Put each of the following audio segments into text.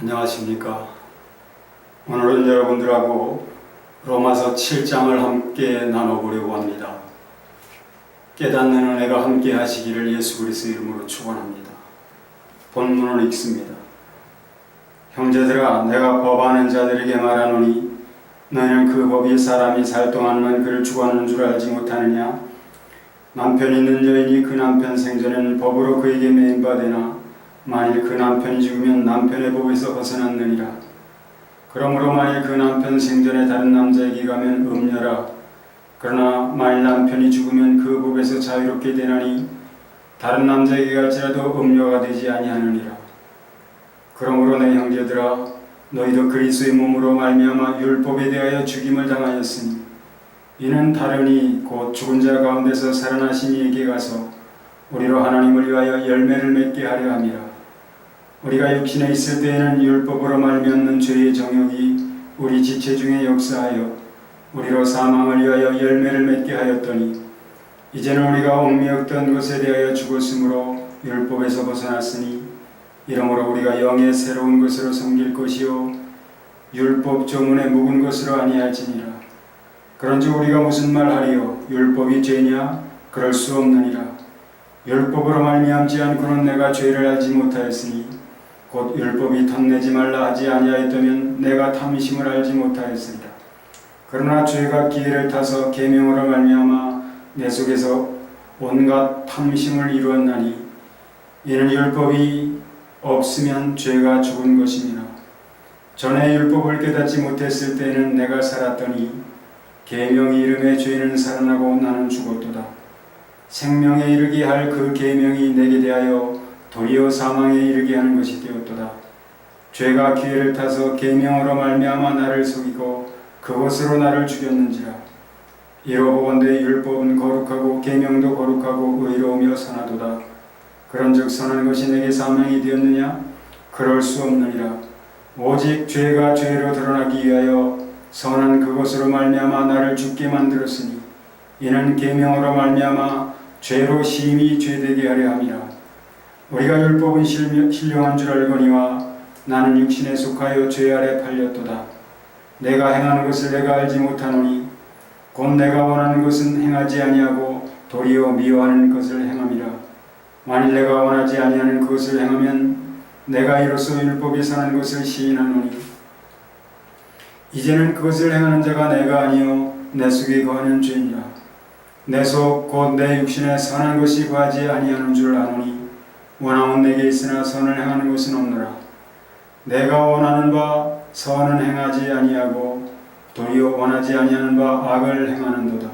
안녕하십니까. 오늘은 여러분들하고 로마서 7장을 함께 나눠보려고 합니다. 깨닫는 은혜가 함께 하시기를 예수 그리스도 이름으로 축원합니다. 본문을 읽습니다. 형제들아, 내가 법하는 자들에게 말하노니 너희는 그 법이 사람이 살 동안만 그를 주관하는 줄 알지 못하느냐? 남편 있는 여인이 그 남편 생전에는 법으로 그에게 매인바되나 만일 그 남편이 죽으면 남편의 법에서 벗어났느니라. 그러므로 만일 그 남편 생전에 다른 남자에게 가면 음녀라. 그러나 만일 남편이 죽으면 그 법에서 자유롭게 되나니 다른 남자에게 갈지라도 음녀가 되지 아니하느니라. 그러므로 내 형제들아, 너희도 그리스도의 몸으로 말미암아 율법에 대하여 죽임을 당하였으니 이는 다르니 곧 죽은 자 가운데서 살아나신 이에게 가서 우리로 하나님을 위하여 열매를 맺게 하려 함이라. 우리가 육신에 있을 때에는 율법으로 말미암는 죄의 정욕이 우리 지체 중에 역사하여 우리로 사망을 위하여 열매를 맺게 하였더니 이제는 우리가 옥미였던 것에 대하여 죽었으므로 율법에서 벗어났으니 이러므로 우리가 영의 새로운 것으로 섬길 것이요 율법 조문에 묵은 것으로 아니할지니라. 그런즉 우리가 무슨 말하리요? 율법이 죄냐? 그럴 수 없느니라. 율법으로 말미암지 않고는 내가 죄를 알지 못하였으니 곧 율법이 탐내지 말라 하지 아니하였다면 내가 탐심을 알지 못하였으리라. 그러나 죄가 기회를 타서 계명으로 말미암아 내 속에서 온갖 탐심을 이루었나니 이는 율법이 없으면 죄가 죽은 것이니라. 전에 율법을 깨닫지 못했을 때에는 내가 살았더니 계명이 이름에 죄는 살아나고 나는 죽었도다. 생명에 이르게 할 그 계명이 내게 대하여 도리어 사망에 이르게 하는 것이 되었도다. 죄가 기회를 타서 계명으로 말미암아 나를 속이고 그것으로 나를 죽였는지라. 이로 보건대 율법은 거룩하고 계명도 거룩하고 의로우며 선하도다. 그런즉 선한 것이 내게 사명이 되었느냐? 그럴 수 없느니라. 오직 죄가 죄로 드러나기 위하여 선한 그것으로 말미암아 나를 죽게 만들었으니 이는 계명으로 말미암아 죄로 심히 죄되게 하려 함이라. 우리가 율법은 신령한 줄 알거니와 나는 육신에 속하여 죄 아래 팔렸도다. 내가 행하는 것을 내가 알지 못하노니 곧 내가 원하는 것은 행하지 아니하고 도리어 미워하는 것을 행함이라. 만일 내가 원하지 아니하는 그것을 행하면 내가 이로써 율법이 사는 것을 시인하노니 이제는 그것을 행하는 자가 내가 아니요 내 속에 거하는 죄니라. 내 속 곧 내 육신에 선한 것이 거하지 아니하는 줄 아노니 원함은 내게 있으나 선을 행하는 것은 없노라. 내가 원하는 바 선은 행하지 아니하고 도리어 원하지 아니하는 바 악을 행하는도다.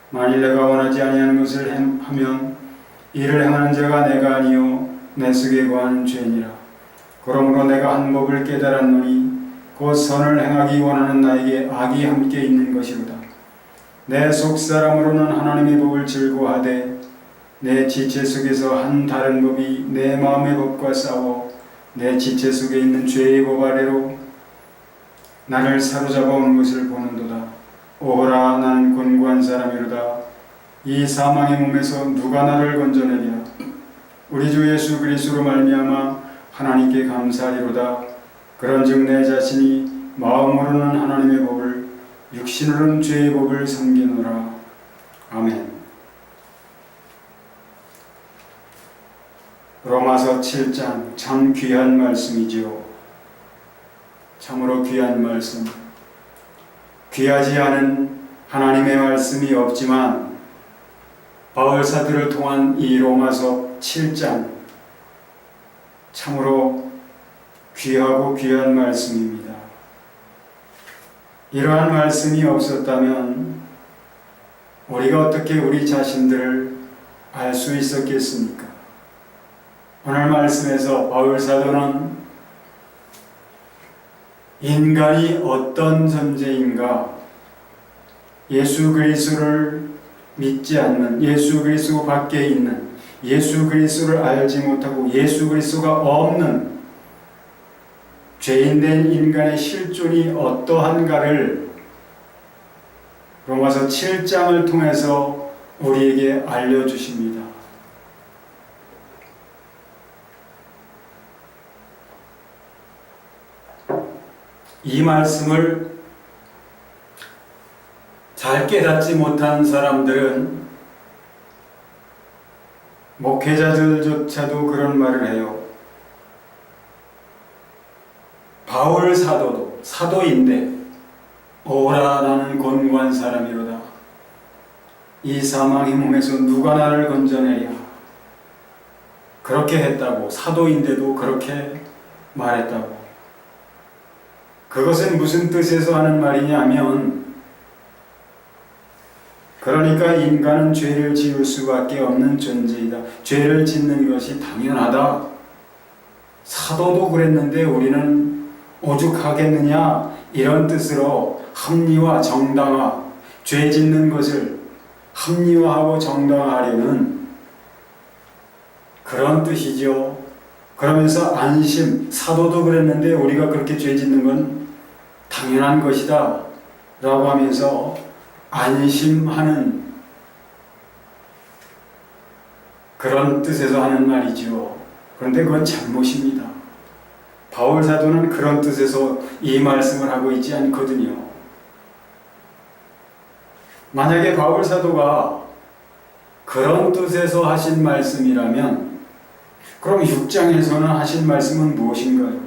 만일 내가 원하지 아니하는 것을 하면 이를 행하는 자가 내가 아니요 내 속에 거하는 죄니라. 그러므로 내가 한 법을 깨달았노니 곧 선을 행하기 원하는 나에게 악이 함께 있는 것이로다. 내 속사람으로는 하나님의 법을 즐거워하되 내 지체 속에서 한 다른 법이 내 마음의 법과 싸워 내 지체 속에 있는 죄의 법 아래로 나를 사로잡아 오는 것을 보는도다. 오호라, 나는 곤고한 사람이로다. 이 사망의 몸에서 누가 나를 건져내랴? 우리 주 예수 그리스도로 말미암아 하나님께 감사하리로다. 그런즉 내 자신이 마음으로는 하나님의 법을 육신으로는 죄의 법을 섬기노라. 아멘. 로마서 7장 참 귀한 말씀이지요. 참으로 귀한 말씀. 귀하지 않은 하나님의 말씀이 없지만 바울 사도를 통한 이 로마서 7장 참으로 귀하고 귀한 말씀입니다. 이러한 말씀이 없었다면 우리가 어떻게 우리 자신들을 알 수 있었겠습니까? 오늘 말씀에서 바울 사도는 인간이 어떤 존재인가, 예수 그리스도를 믿지 않는, 예수 그리스도 밖에 있는, 예수 그리스도를 알지 못하고 예수 그리스도가 없는 죄인된 인간의 실존이 어떠한가를 로마서 7장을 통해서 우리에게 알려주십니다. 이 말씀을 잘 깨닫지 못한 사람들은 목회자들조차도 그런 말을 해요. 바울 사도도 사도인데 오라 나는 곤고한 사람이로다. 이 사망의 몸에서 누가 나를 건져내랴. 그렇게 했다고, 사도인데도 그렇게 말했다고. 그것은 무슨 뜻에서 하는 말이냐면, 그러니까 인간은 죄를 지을 수밖에 없는 존재이다. 죄를 짓는 것이 당연하다. 사도도 그랬는데 우리는 오죽하겠느냐, 이런 뜻으로 합리화, 정당화, 죄 짓는 것을 합리화하고 정당화하려는 그런 뜻이죠. 그러면서 안심, 사도도 그랬는데 우리가 그렇게 죄 짓는 건 당연한 것이다 라고 하면서 안심하는 그런 뜻에서 하는 말이죠. 그런데 그건 잘못입니다. 바울 사도는 그런 뜻에서 이 말씀을 하고 있지 않거든요. 만약에 바울 사도가 그런 뜻에서 하신 말씀이라면 그럼 6장에서는 하신 말씀은 무엇인가요?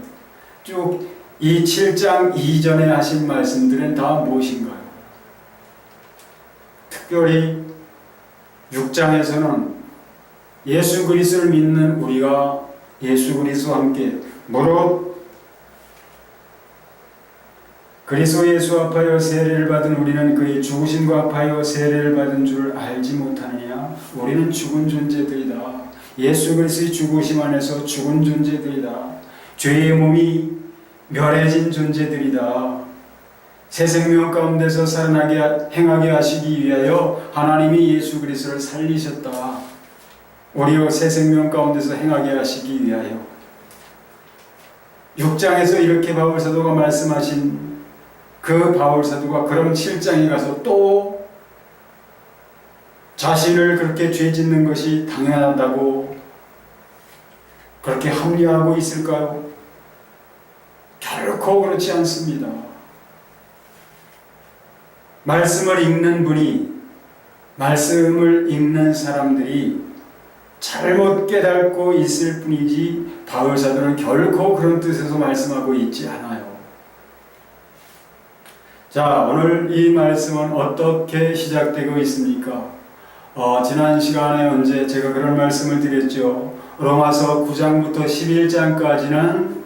쭉 이 7장 이전에 하신 말씀들은 다 무엇인가요? 특별히 6장에서는 예수 그리스도를 믿는 우리가 예수 그리스도와 함께 무릇 그리스도 예수 합하여 세례를 받은 우리는 그의 죽으심과 합하여 세례를 받은 줄을 알지 못하느냐? 우리는 죽은 존재들이다. 예수 그리스도의 죽으심 안에서 죽은 존재들이다. 죄의 몸이 멸해진 존재들이다. 새 생명 가운데서 살아나게 행하게 하시기 위하여 하나님이 예수 그리스도를 살리셨다. 우리가 새 생명 가운데서 행하게 하시기 위하여. 6장에서 이렇게 바울 사도가 말씀하신 그 바울 사도가 그럼 7장에 가서 또 자신을 그렇게 죄 짓는 것이 당연하다고 그렇게 합리화하고 있을까요? 결코 그렇지 않습니다. 말씀을 읽는 분이, 말씀을 읽는 사람들이 잘못 깨닫고 있을 뿐이지 바울 사도는 결코 그런 뜻에서 말씀하고 있지 않아요. 자, 오늘 이 말씀은 어떻게 시작되고 있습니까? 지난 시간에 언제 제가 그런 말씀을 드렸죠. 로마서 9장부터 11장까지는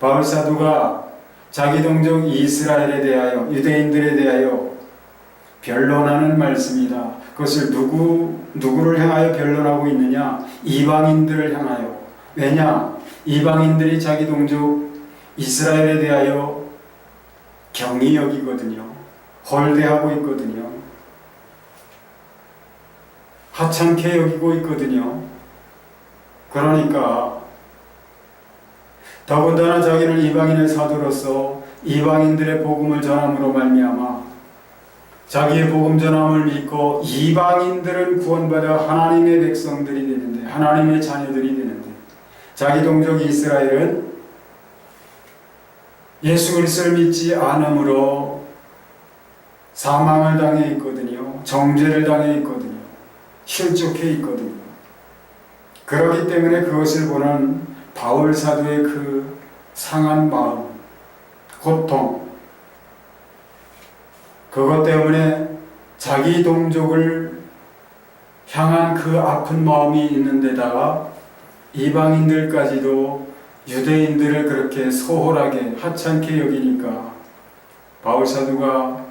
바울 사도가 자기 동족 이스라엘에 대하여, 유대인들에 대하여 변론하는 말씀이다. 그것을 누구를 향하여 변론하고 있느냐? 이방인들을 향하여. 왜냐? 이방인들이 자기 동족 이스라엘에 대하여 경히 여기거든요. 홀대하고 있거든요. 하찮게 여기고 있거든요. 그러니까 더군다나 자기는 이방인의 사도로서 이방인들의 복음을 전함으로 말미암아 자기의 복음 전함을 믿고 이방인들은 구원받아 하나님의 백성들이 되는데, 하나님의 자녀들이 되는데, 자기 동족 이스라엘은 예수 그리스도를 믿지 않음으로 사망을 당해 있거든요. 정죄를 당해 있거든요. 실족해 있거든요. 그렇기 때문에 그것을 보는 바울 사도의 그 상한 마음, 고통, 그것 때문에 자기 동족을 향한 그 아픈 마음이 있는데다가 이방인들까지도 유대인들을 그렇게 소홀하게 하찮게 여기니까 바울 사도가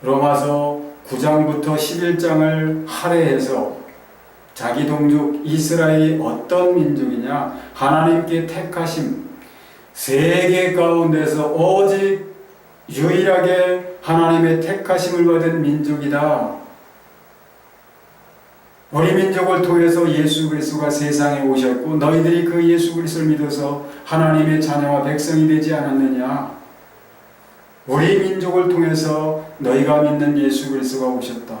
로마서 9장부터 11장을 할애해서 자기 동족 이스라엘이 어떤 민족이냐, 하나님께 택하심, 세계 가운데서 오직 유일하게 하나님의 택하심을 받은 민족이다. 우리 민족을 통해서 예수 그리스도가 세상에 오셨고 너희들이 그 예수 그리스도를 믿어서 하나님의 자녀와 백성이 되지 않았느냐. 우리 민족을 통해서 너희가 믿는 예수 그리스도가 오셨다.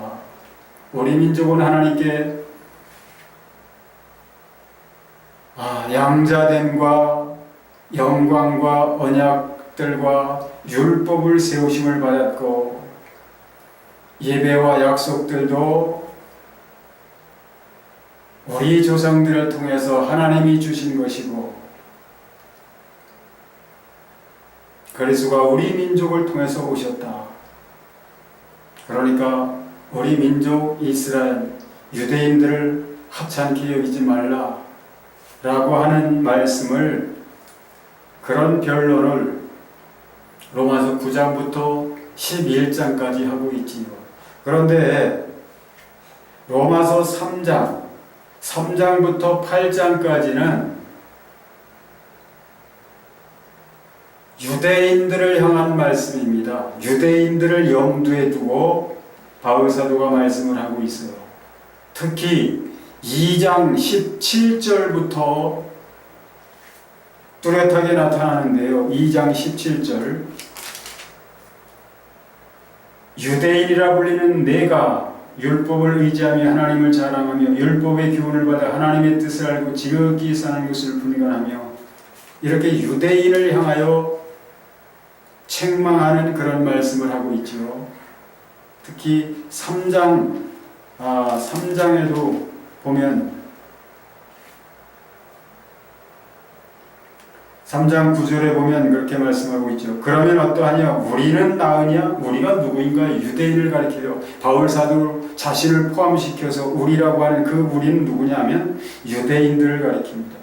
우리 민족은 하나님께 양자됨과 영광과 언약 언약들과 율법을 세우심을 받았고 예배와 약속들도 우리 조상들을 통해서 하나님이 주신 것이고 그리스도가 우리 민족을 통해서 오셨다. 그러니까 우리 민족 이스라엘 유대인들을 하찮게 여기지 말라 라고 하는 말씀을, 그런 변론을 로마서 9장부터 11장까지 하고 있지요. 그런데 로마서 3장부터 8장까지는 유대인들을 향한 말씀입니다. 유대인들을 염두에 두고 바울사도가 말씀을 하고 있어요. 특히 2장 17절부터 뚜렷하게 나타나는데요. 2장 17절, 유대인이라 불리는 내가 율법을 의지하며 하나님을 자랑하며 율법의 교훈을 받아 하나님의 뜻을 알고 지극히 사는 것을 분간하며, 이렇게 유대인을 향하여 책망하는 그런 말씀을 하고 있죠. 특히 3장에도 보면 3장 9절에 보면 그렇게 말씀하고 있죠. 그러면 어떠하냐? 우리는 나으냐? 우리가 누구인가? 유대인을 가리켜요. 바울사도 자신을 포함시켜서 우리라고 하는 그 우리는 누구냐 하면 유대인들을 가리킵니다.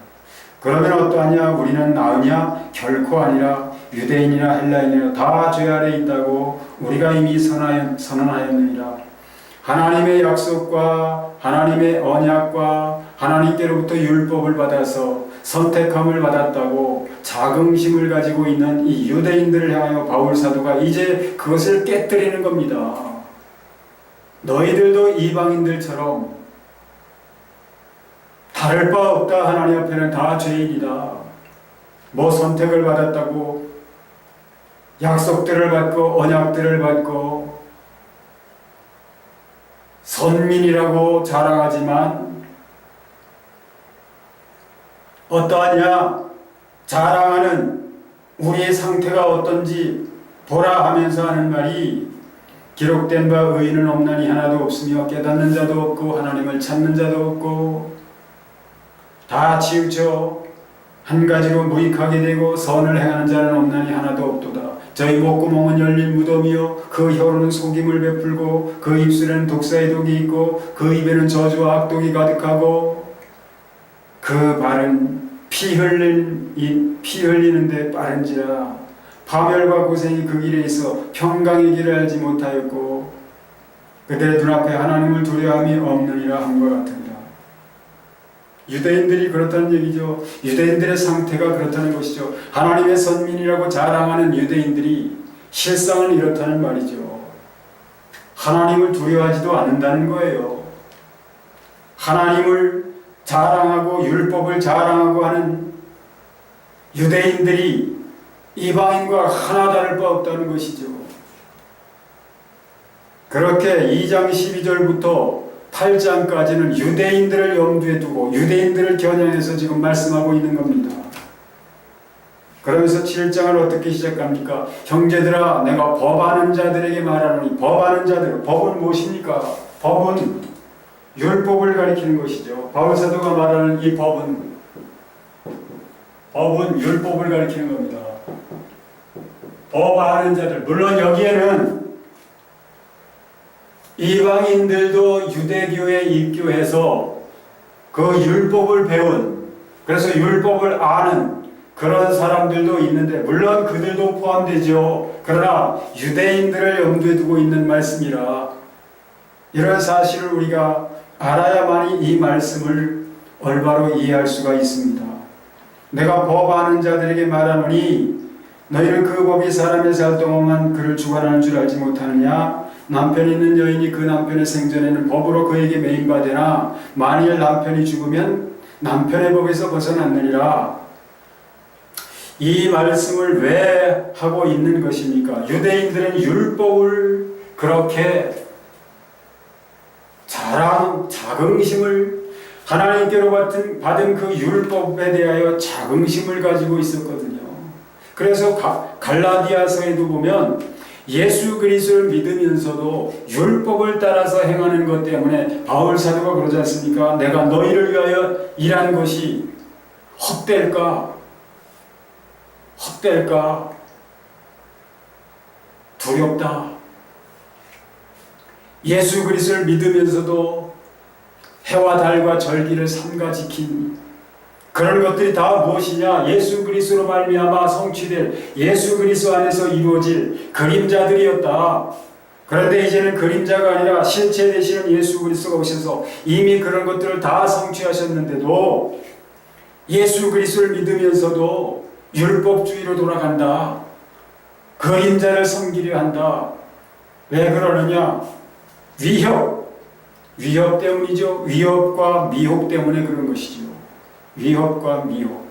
그러면 어떠하냐? 우리는 나으냐? 결코 아니라 유대인이나 헬라인이나 다 죄 아래 있다고 우리가 이미 선언하였느니라. 하나님의 약속과 하나님의 언약과 하나님께로부터 율법을 받아서 선택함을 받았다고 자긍심을 가지고 있는 이 유대인들을 향하여 바울사도가 이제 그것을 깨뜨리는 겁니다. 너희들도 이방인들처럼 다를 바 없다. 하나님 앞에는 다 죄인이다. 뭐 선택을 받았다고 약속들을 받고 언약들을 받고 선민이라고 자랑하지만 어떠하냐? 자랑하는 우리의 상태가 어떤지 보라 하면서 하는 말이, 기록된 바 의인은 없나니 하나도 없으며 깨닫는 자도 없고 하나님을 찾는 자도 없고 다 치우쳐 한 가지로 무익하게 되고 선을 행하는 자는 없나니 하나도 없도다. 저희 목구멍은 열린 무덤이요 그 혀로는 속임을 베풀고 그 입술에는 독사의 독이 있고 그 입에는 저주와 악독이 가득하고 그 발은 피 흘리는데 빠른지라. 파멸과 고생이 그 길에 있어 평강의 길을 알지 못하였고 그들의 눈앞에 하나님을 두려움이 없느니라 한것 같으니라. 유대인들이 그렇다는 얘기죠. 유대인들의 상태가 그렇다는 것이죠. 하나님의 선민이라고 자랑하는 유대인들이 실상은 이렇다는 말이죠. 하나님을 두려워하지도 않는다는 거예요. 하나님을 자랑하고 율법을 자랑하고 하는 유대인들이 이방인과 하나 다를 바 없다는 것이죠. 그렇게 2장 12절부터 8장까지는 유대인들을 염두에 두고 유대인들을 겨냥해서 지금 말씀하고 있는 겁니다. 그러면서 7장을 어떻게 시작합니까? 형제들아, 내가 법하는 자들에게 말하노니. 법하는 자들, 법은 무엇입니까? 법은 율법을 가리키는 것이죠. 바울사도가 말하는 이 법은 율법을 가리키는 겁니다. 법하는 자들, 물론 여기에는 이방인들도 유대교에 입교해서 그 율법을 배운, 그래서 율법을 아는 그런 사람들도 있는데 물론 그들도 포함되죠. 그러나 유대인들을 염두에 두고 있는 말씀이라 이런 사실을 우리가 알아야만이 이 말씀을 올바로 이해할 수가 있습니다. 내가 법하는 자들에게 말하노니 너희는 그 법이 사람의 살 동안만 그를 주관하는 줄 알지 못하느냐? 남편 있는 여인이 그 남편의 생전에는 법으로 그에게 매인받으나 만일 남편이 죽으면 남편의 법에서 벗어났느니라. 이 말씀을 왜 하고 있는 것입니까? 유대인들은 율법을 그렇게 자긍심을, 하나님께로 받은 그 율법에 대하여 자긍심을 가지고 있었거든요. 그래서 갈라디아서에도 보면 예수 그리스도를 믿으면서도 율법을 따라서 행하는 것 때문에 바울 사도가 그러지 않습니까? 내가 너희를 위하여 일한 것이 헛될까? 헛될까? 두렵다. 예수 그리스도를 믿으면서도 해와 달과 절기를 삼가 지킨 그런 것들이 다 무엇이냐? 예수 그리스도로 말미암아 성취될 예수 그리스도 안에서 이루어질 그림자들이었다. 그런데 이제는 그림자가 아니라 실체 되시는 예수 그리스도가 오셔서 이미 그런 것들을 다 성취하셨는데도 예수 그리스도를 믿으면서도 율법주의로 돌아간다. 그림자를 섬기려 한다. 왜 그러느냐? 위협 때문이죠. 위협과 미혹 때문에 그런 것이죠. 위협과 미혹.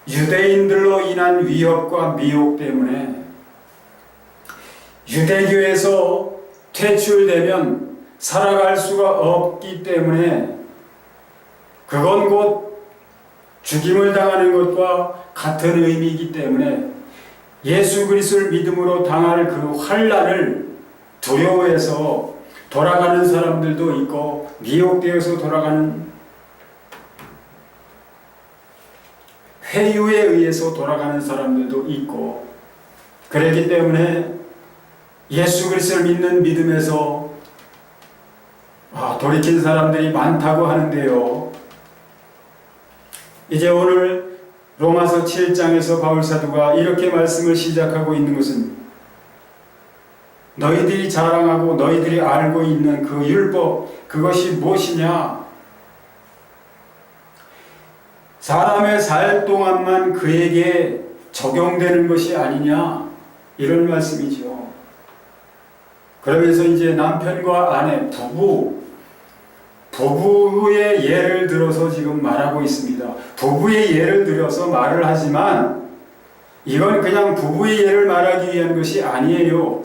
유대인들로 인한 위협과 미혹 때문에 유대교에서 퇴출되면 살아갈 수가 없기 때문에 그건 곧 죽임을 당하는 것과 같은 의미이기 때문에 예수 그리스도를 믿음으로 당할 그 환난을 두려워해서 돌아가는 사람들도 있고 미혹되어서 돌아가는 회유에 의해서 돌아가는 사람들도 있고 그렇기 때문에 예수 그리스도를 믿는 믿음에서 돌이킨 사람들이 많다고 하는데요. 이제 오늘 로마서 7장에서 바울 사도가 이렇게 말씀을 시작하고 있는 것은 너희들이 자랑하고 너희들이 알고 있는 그 율법 그것이 무엇이냐? 사람의 살 동안만 그에게 적용되는 것이 아니냐? 이런 말씀이죠. 그러면서 이제 남편과 아내, 부부의 예를 들어서 지금 말하고 있습니다. 부부의 예를 들어서 말을 하지만 이건 그냥 부부의 예를 말하기 위한 것이 아니에요.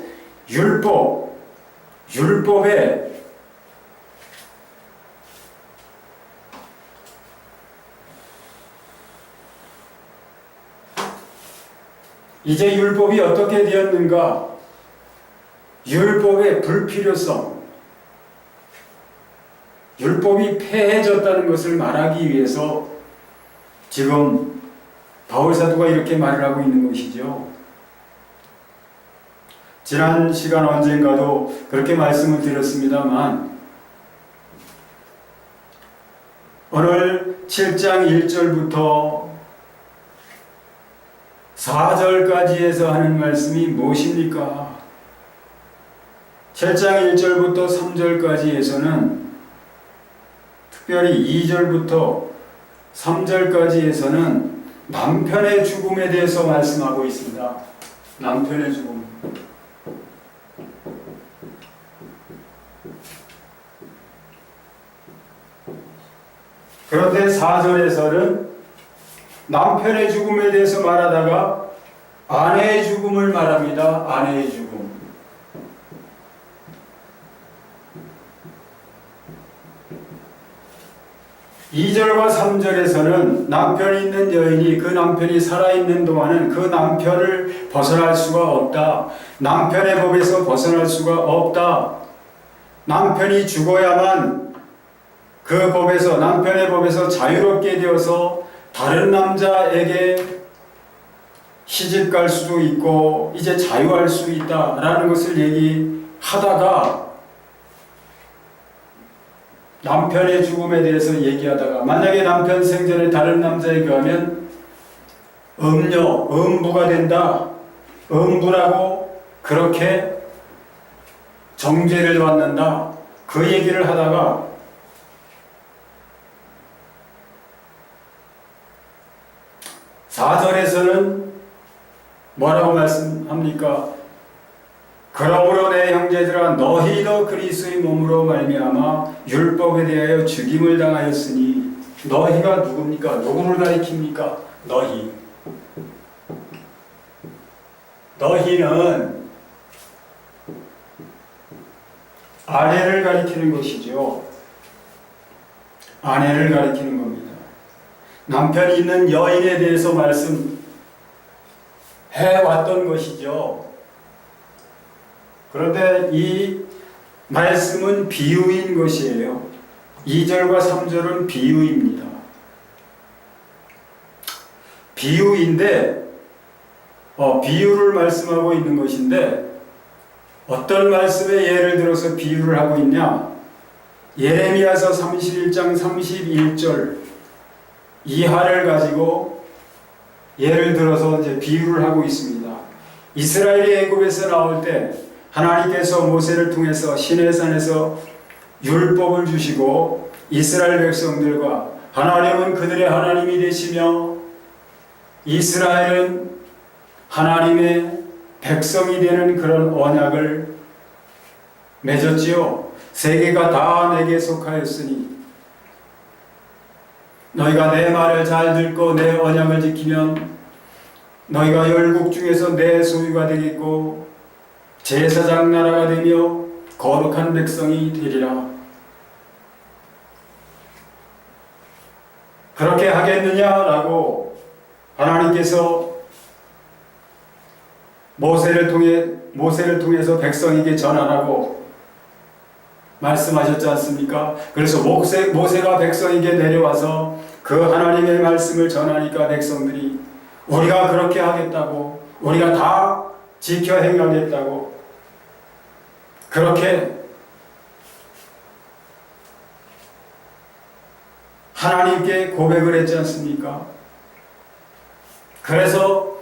율법에 이제 율법이 어떻게 되었는가? 율법의 불필요성, 율법이 폐해졌다는 것을 말하기 위해서 지금 바울 사도가 이렇게 말을 하고 있는 것이죠. 지난 시간 언젠가도 그렇게 말씀을 드렸습니다만 오늘 7장 1절부터 4절까지에서 하는 말씀이 무엇입니까? 7장 1절부터 3절까지에서는 특별히 2절부터 3절까지에서는 남편의 죽음에 대해서 말씀하고 있습니다. 남편의 죽음. 그런데 4절에서는 남편의 죽음에 대해서 말하다가 아내의 죽음을 말합니다. 아내의 죽음. 2절과 3절에서는 남편이 있는 여인이 그 남편이 살아있는 동안은 그 남편을 벗어날 수가 없다. 남편의 법에서 벗어날 수가 없다. 남편이 죽어야만 그 법에서, 남편의 법에서 자유롭게 되어서 다른 남자에게 시집 갈 수도 있고 이제 자유할 수 있다라는 것을 얘기하다가 남편의 죽음에 대해서 얘기하다가 만약에 남편 생전에 다른 남자에게 가면 음부가 된다. 음부라고 그렇게 정죄를 받는다. 그 얘기를 하다가 4절에서는 뭐라고 말씀합니까? 그러므로 내 형제들아 너희도 그리스도의 몸으로 말미암아 율법에 대하여 죽임을 당하였으니 너희가 누굽니까? 누구를 가리킵니까? 너희는 아내를 가리키는 것이죠. 아내를 가리키는 겁니다. 남편이 있는 여인에 대해서 해왔던 것이죠. 그런데 이 말씀은 비유인 것이에요. 2절과 3절은 비유입니다. 비유인데 비유를 말씀하고 있는 것인데 어떤 말씀에 예를 들어서 비유를 하고 있냐? 예레미야서 31장 31절 이하를 가지고 예를 들어서 이제 비유를 하고 있습니다. 이스라엘이 애굽에서 나올 때 하나님께서 모세를 통해서 시내산에서 율법을 주시고 이스라엘 백성들과 하나님은 그들의 하나님이 되시며 이스라엘은 하나님의 백성이 되는 그런 언약을 맺었지요. 세계가 다 내게 속하였으니 너희가 내 말을 잘 듣고 내 언약을 지키면 너희가 열국 중에서 내 소유가 되겠고 제사장 나라가 되며 거룩한 백성이 되리라. 그렇게 하겠느냐라고 하나님께서 모세를 통해서 백성에게 전하라고 말씀하셨지 않습니까? 그래서 모세가 백성에게 내려와서 그 하나님의 말씀을 전하니까 백성들이 우리가 그렇게 하겠다고, 우리가 다 지켜 행하겠다고 그렇게 하나님께 고백을 했지 않습니까? 그래서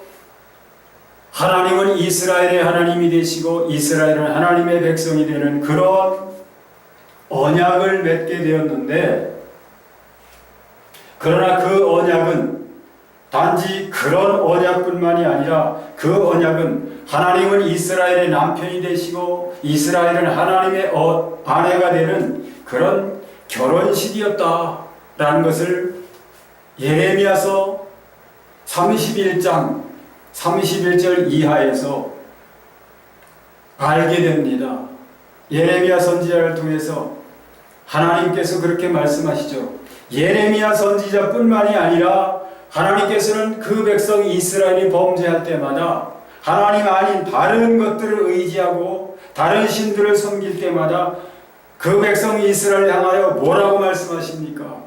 하나님은 이스라엘의 하나님이 되시고 이스라엘은 하나님의 백성이 되는 그런 언약을 맺게 되었는데, 그러나 그 언약은 단지 그런 언약뿐만이 아니라 그 언약은 하나님은 이스라엘의 남편이 되시고 이스라엘은 하나님의 아내가 되는 그런 결혼식이었다라는 것을 예레미야서 31장 31절 이하에서 알게 됩니다. 예레미야 선지자를 통해서 하나님께서 그렇게 말씀하시죠. 예레미야 선지자뿐만이 아니라 하나님께서는 그 백성 이스라엘이 범죄할 때마다 하나님 아닌 다른 것들을 의지하고 다른 신들을 섬길 때마다 그 백성 이스라엘을 향하여 뭐라고 말씀하십니까?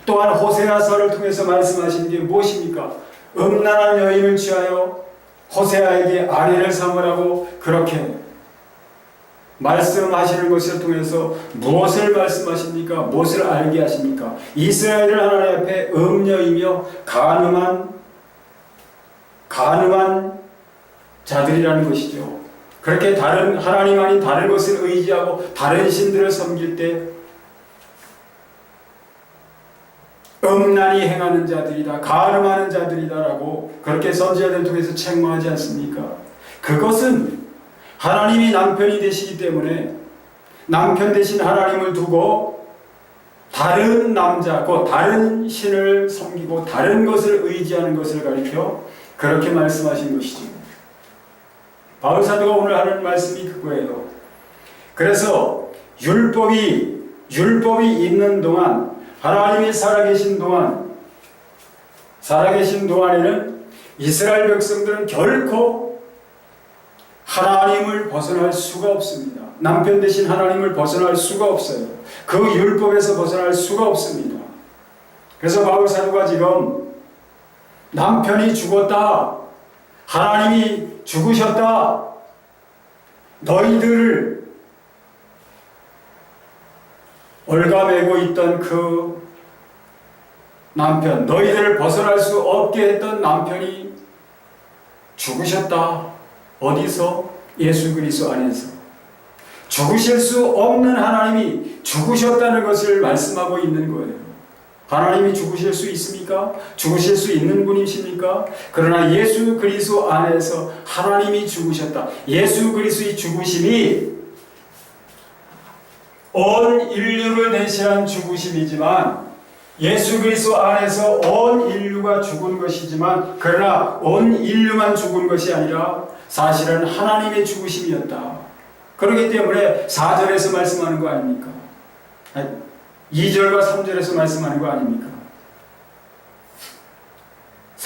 또한 호세아서를 통해서 말씀하신 게 무엇입니까? 음란한 여인을 취하여 호세아에게 아내를 삼으라고 그렇게 말씀하시는 것을 통해서 무엇을 말씀하십니까? 무엇을 알게 하십니까? 이스라엘은 하나님 앞에 음녀이며 가늠한 자들이라는 것이죠. 그렇게 다른 하나님 아닌 다른 것을 의지하고 다른 신들을 섬길 때 음란히 행하는 자들이다, 가늠하는 자들이다라고 그렇게 선지자들 통해서 책망하지 않습니까? 그것은 하나님이 남편이 되시기 때문에 남편 되신 하나님을 두고 다른 남자, 곧 다른 신을 섬기고 다른 것을 의지하는 것을 가리켜 그렇게 말씀하신 것이죠. 바울 사도가 오늘 하는 말씀이 그거예요. 그래서 율법이 있는 동안, 하나님이 살아계신 동안에는 이스라엘 백성들은 결코 하나님을 벗어날 수가 없습니다. 남편 대신 하나님을 벗어날 수가 없어요. 그 율법에서 벗어날 수가 없습니다. 그래서 바울 사도가 지금 남편이 죽었다, 하나님이 죽으셨다, 너희들을 올가매고 있던 그 남편, 너희들을 벗어날 수 없게 했던 남편이 죽으셨다. 어디서? 예수 그리스도 안에서. 죽으실 수 없는 하나님이 죽으셨다는 것을 말씀하고 있는 거예요. 하나님이 죽으실 수 있습니까? 죽으실 수 있는 분이십니까? 그러나 예수 그리스도 안에서 하나님이 죽으셨다. 예수 그리스도의 죽으심이 온 인류를 대신한 죽으심이지만, 예수 그리스도 안에서 온 인류가 죽은 것이지만, 그러나 온 인류만 죽은 것이 아니라 사실은 하나님의 죽으심이었다. 그렇기 때문에 4절에서 말씀하는 거 아닙니까? 2절과 3절에서 말씀하는 거 아닙니까?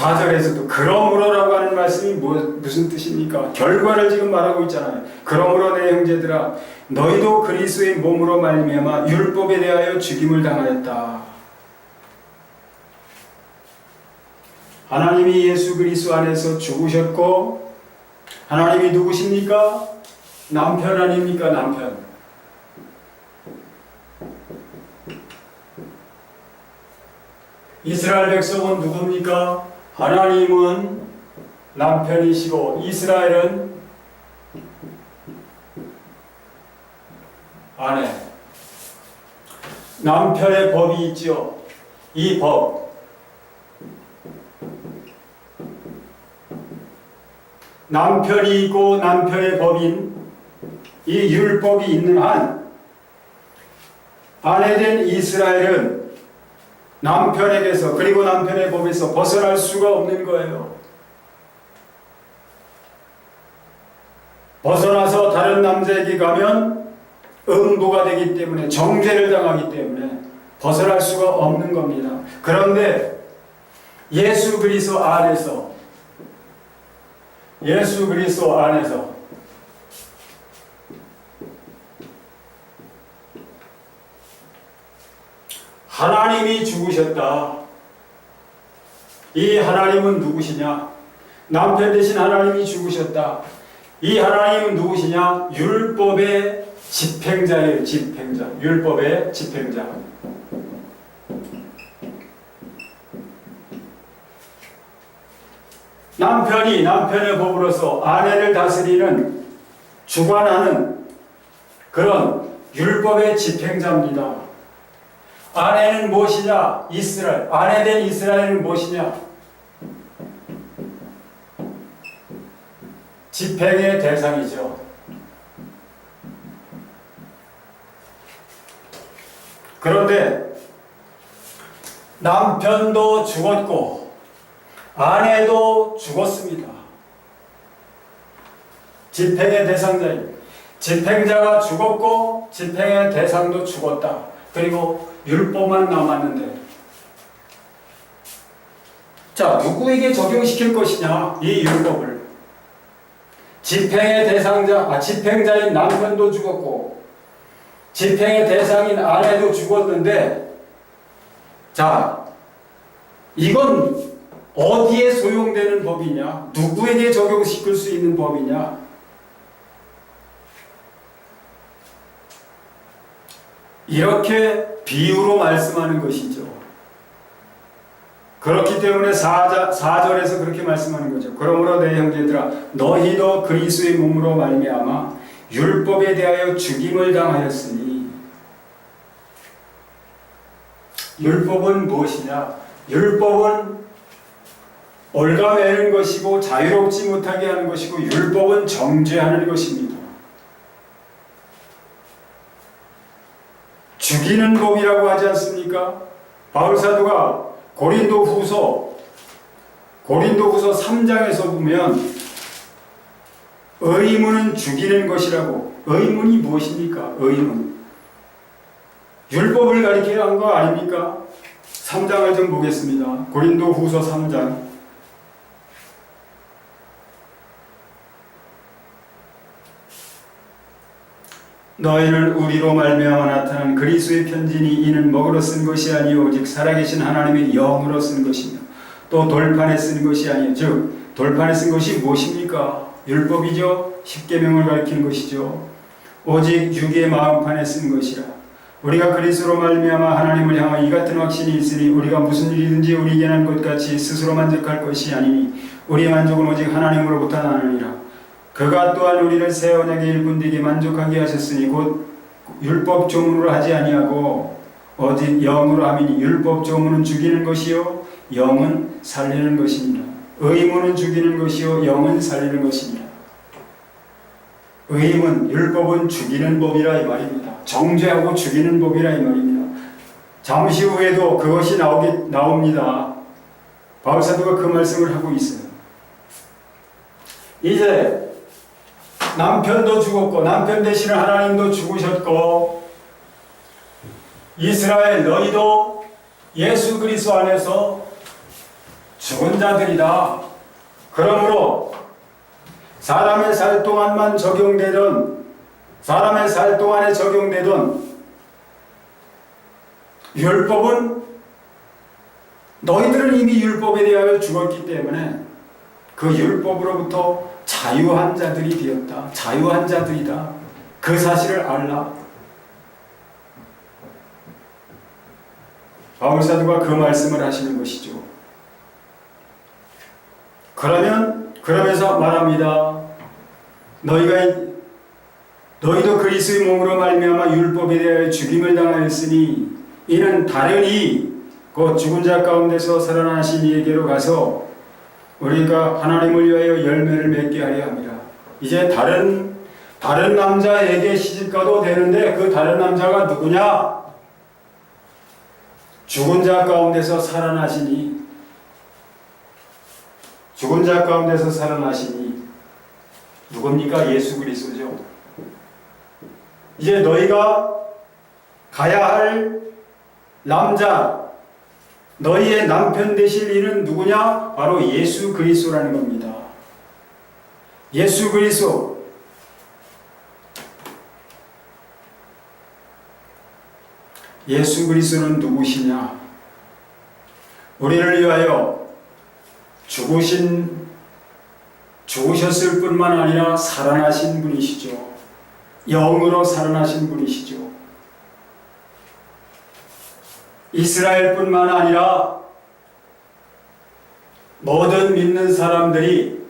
4절에서도 그러므로라고 하는 말씀이 무슨 뜻입니까? 결과를 지금 말하고 있잖아요. 그러므로 내 형제들아 너희도 그리스도의 몸으로 말미암아 율법에 대하여 죽임을 당하였다. 하나님이 예수 그리스도 안에서 죽으셨고 하나님이 누구십니까? 남편 아닙니까? 남편. 이스라엘 백성은 누굽니까? 하나님은 남편이시고 이스라엘은 아내. 남편의 법이 있지요. 이 법. 남편이 있고 남편의 법인 이 율법이 있는 한 아내된 이스라엘은 남편에게서 그리고 남편의 법에서 벗어날 수가 없는 거예요. 벗어나서 다른 남자에게 가면 음부가 되기 때문에 정죄를 당하기 때문에 벗어날 수가 없는 겁니다. 그런데 예수 그리스도 안에서 하나님이 죽으셨다. 이 하나님은 누구시냐? 남편 대신 하나님이 죽으셨다. 이 하나님은 누구시냐? 율법의 집행자예요. 집행자. 율법의 집행자. 남편이 남편의 법으로서 아내를 다스리는 주관하는 그런 율법의 집행자입니다. 아내는 무엇이냐? 이스라엘. 아내된 이스라엘은 무엇이냐? 집행의 대상이죠. 그런데 남편도 죽었고 아내도 죽었습니다. 집행의 대상자입니다. 집행자가 죽었고 집행의 대상도 죽었다. 그리고 율법만 남았는데 자, 누구에게 적용시킬 것이냐? 이 율법을. 집행의 대상자, 집행자인 남편도 죽었고 집행의 대상인 아내도 죽었는데 자, 이건 어디에 소용되는 법이냐? 누구에게 적용시킬 수 있는 법이냐? 이렇게 비유로 말씀하는 것이죠. 그렇기 때문에 4절에서 그렇게 말씀하는 거죠. 그러므로 내 형제들아 너희도 그리스도의 몸으로 말미암아 율법에 대하여 죽임을 당하였으니. 율법은 무엇이냐? 율법은 올가매는 것이고 자유롭지 못하게 하는 것이고 율법은 정죄하는 것입니다. 죽이는 법이라고 하지 않습니까? 바울사도가 고린도후서 3장에서 보면 의문은 죽이는 것이라고. 의문이 무엇입니까? 의문. 율법을 가리키는 한 거 아닙니까? 3장을 좀 보겠습니다. 고린도후서 3장. 너희는 우리로 말미암아 나타난 그리스도의 편지니 이는 먹으로 쓴 것이 아니요 오직 살아계신 하나님의 영으로 쓴 것이며 또 돌판에 쓴 것이 아니요 즉 돌판에 쓴 것이 무엇입니까? 율법이죠. 십계명을 가리키는 것이죠. 오직 육의 마음판에 쓴 것이라. 우리가 그리스도로 말미암아 하나님을 향하여 이 같은 확신이 있으니 우리가 무슨 일이든지 우리에게 난 것 같이 스스로 만족할 것이 아니니 우리의 만족은 오직 하나님으로부터 나느니라. 그가 또한 우리를 새 언약의 일꾼들에게 만족하게 하셨으니 곧 율법 조문으로 하지 아니하고 오직 영으로 함이니 율법 조문은 죽이는 것이요 영은 살리는 것이니라. 의문은 죽이는 것이요 영은 살리는 것이니라. 의문, 율법은 죽이는 법이라 이 말입니다. 정죄하고 죽이는 법이라 이 말입니다. 잠시 후에도 그것이 나옵니다. 바울사도가 그 말씀을 하고 있어요. 이제 남편도 죽었고 남편 대신에 하나님도 죽으셨고 이스라엘 너희도 예수 그리스도 안에서 죽은 자들이다. 그러므로 사람의 살 동안에 적용되던 율법은 너희들은 이미 율법에 대하여 죽었기 때문에 그 율법으로부터 자유한 자들이 되었다. 자유한 자들이다. 그 사실을 알라. 바울사도가 그 말씀을 하시는 것이죠. 그러면서 말합니다. 너희도 그리스도의 몸으로 말미암아 율법에 대하여 죽임을 당하였으니 이는 다른 이 곧 죽은 자 가운데서 살아나신 이에게로 가서 우리가 하나님을 위하여 열매를 맺게 하려 함이라. 이제 다른 남자에게 시집가도 되는데 그 다른 남자가 누구냐? 죽은 자 가운데서 살아나시니 누굽니까? 예수 그리스도죠. 이제 너희가 가야 할 남자, 너희의 남편 되실 이는 누구냐? 바로 예수 그리스도라는 겁니다. 예수 그리스도. 예수 그리스도는 누구시냐? 우리를 위하여 죽으셨을 뿐만 아니라 살아나신 분이시죠. 영으로 살아나신 분이시죠. 이스라엘뿐만 아니라 모든 믿는 사람들이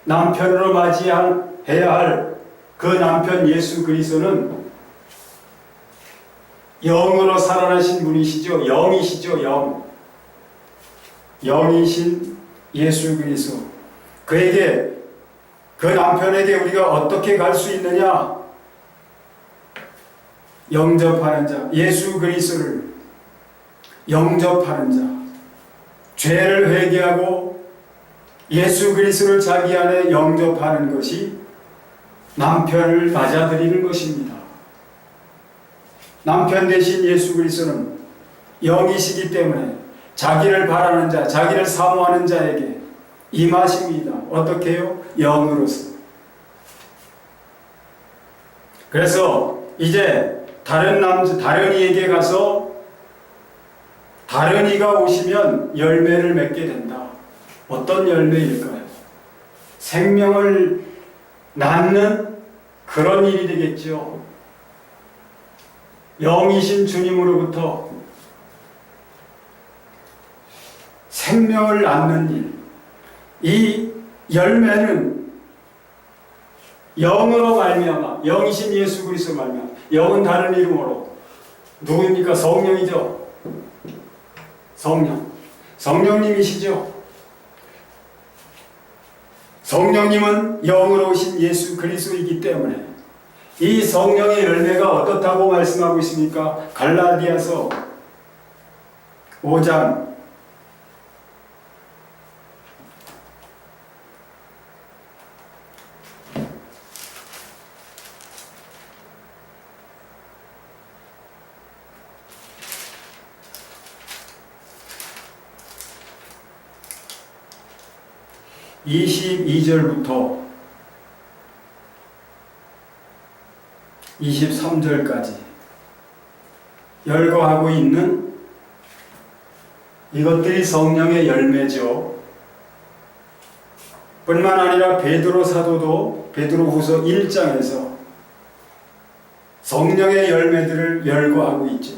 남편으로 맞이해야 할 그 남편 예수 그리스도는 영으로 살아나신 분이시죠. 영이시죠. 영이신 예수 그리스도. 그 남편에게 우리가 어떻게 갈 수 있느냐? 영접하는 자, 예수 그리스도를 영접하는 자, 죄를 회개하고 예수 그리스도를 자기 안에 영접하는 것이 남편을 맞아들이는 것입니다. 남편 대신 예수 그리스도는 영이시기 때문에 자기를 바라는 자, 자기를 사모하는 자에게 임하십니다. 어떻게 해요? 영으로서. 그래서 이제 다른 이에게 가서 다른 이가 오시면 열매를 맺게 된다. 어떤 열매일까요? 생명을 낳는 그런 일이 되겠죠. 영이신 주님으로부터 생명을 낳는 일. 이 열매는 영으로 말미암아, 영이신 예수 그리스도 말미암아. 영은 다른 이름으로 누구입니까? 성령이죠. 성령님이시죠. 성령님은 영으로 오신 예수 그리스도이기 때문에 이 성령의 열매가 어떻다고 말씀하고 있습니까? 갈라디아서 5장 22절부터 23절까지 열거하고 있는 이것들이 성령의 열매죠. 뿐만 아니라 베드로 사도도 베드로후서 1장에서 성령의 열매들을 열거하고 있죠.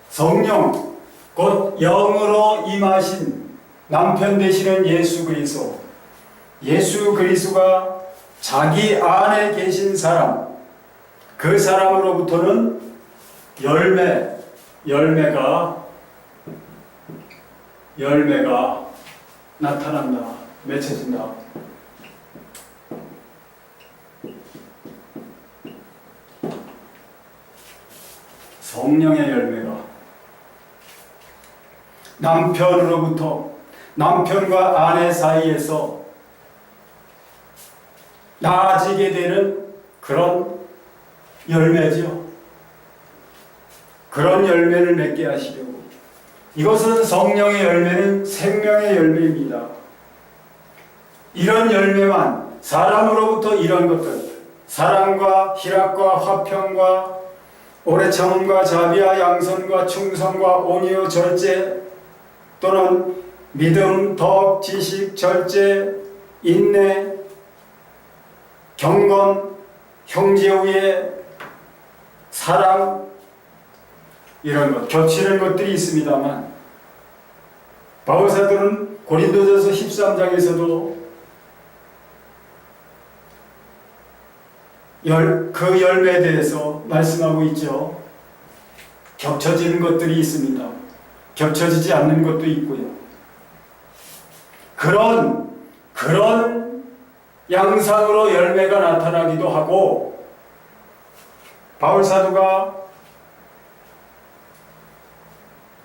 성령, 곧 영으로 임하신 남편 되시는 예수 그리스도, 예수 그리스도가 자기 안에 계신 사람, 그 사람으로부터는 열매가 나타난다, 맺혀진다. 성령의 열매가 남편과 아내 사이에서 나아지게 되는 그런 열매죠. 그런 열매를 맺게 하시려고 이것은 성령의 열매는 생명의 열매입니다. 이런 열매만 사람으로부터 이런 것들, 사랑과 희락과 화평과 오래 참음과 자비와 양선과 충성과 온유와 절제 또는 믿음, 덕, 지식, 절제, 인내, 경건, 형제우애, 사랑 이런 것, 겹치는 것들이 있습니다만 바울사도는 고린도전서 13장에서도 그 열매에 대해서 말씀하고 있죠. 겹쳐지는 것들이 있습니다. 겹쳐지지 않는 것도 있고요. 그런 양상으로 열매가 나타나기도 하고, 바울사도가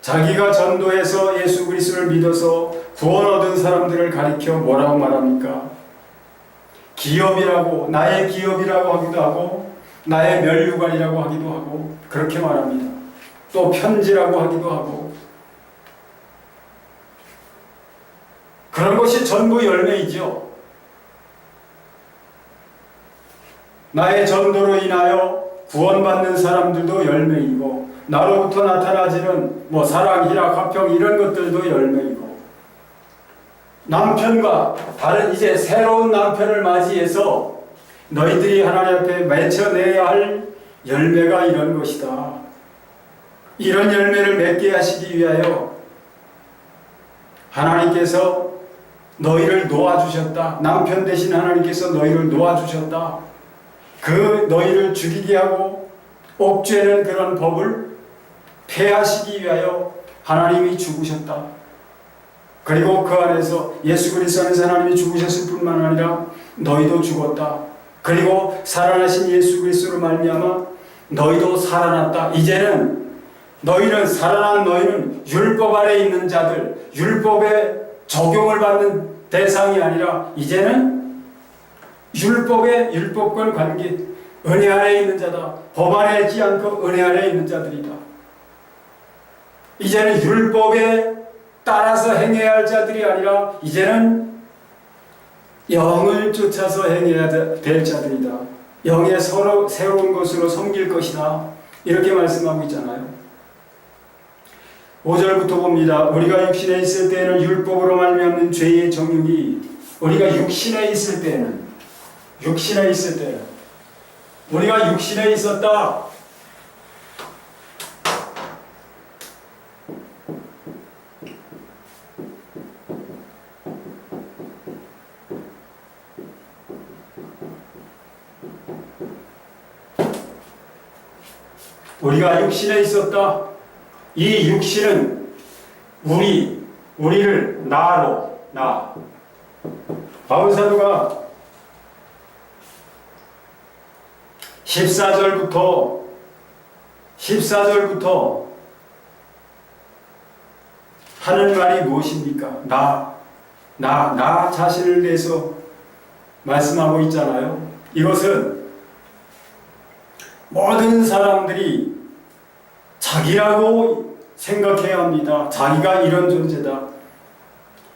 자기가 전도해서 예수 그리스도를 믿어서 구원 얻은 사람들을 가리켜 뭐라고 말합니까? 기업이라고, 나의 기업이라고 하기도 하고 나의 멸류관이라고 하기도 하고 그렇게 말합니다. 또 편지라고 하기도 하고. 그런 것이 전부 열매이죠. 나의 전도로 인하여 구원받는 사람들도 열매이고, 나로부터 나타나지는 사랑, 희락, 화평 이런 것들도 열매이고, 남편과 다른 이제 새로운 남편을 맞이해서 너희들이 하나님 앞에 맺어내야 할 열매가 이런 것이다. 이런 열매를 맺게 하시기 위하여 하나님께서 너희를 놓아주셨다. 남편 대신 하나님께서 너희를 놓아주셨다. 그 너희를 죽이게 하고 옥죄는 그런 법을 폐하시기 위하여 하나님이 죽으셨다. 그리고 그 안에서 예수 그리스도 안에서 하나님이 죽으셨을 뿐만 아니라 너희도 죽었다. 그리고 살아나신 예수 그리스도로 말미암아 너희도 살아났다. 이제는 살아난 너희는 율법 아래 있는 자들, 율법의 적용을 받는 대상이 아니라 이제는 율법과 관계, 은혜 아래 있는 자다. 법 아래 있지 않고 은혜 아래 있는 자들이다. 이제는 율법에 따라서 행해야 할 자들이 아니라 이제는 영을 쫓아서 행해야 될 자들이다. 영의 서로 새로운 것으로 섬길 것이다. 이렇게 말씀하고 있잖아요. 5절부터 봅니다. 우리가 육신에 있을 때에는 율법으로 말미암는 죄의 정욕이, 우리가 육신에 있을 때는 우리가 육신에 있었다. 우리가 육신에 있었다. 이 육신은 우리를 나. 바울사도가 14절부터 하는 말이 무엇입니까? 나 자신을 대해서 말씀하고 있잖아요. 이것은 모든 사람들이 자기라고 생각해야 합니다. 자기가 이런 존재다.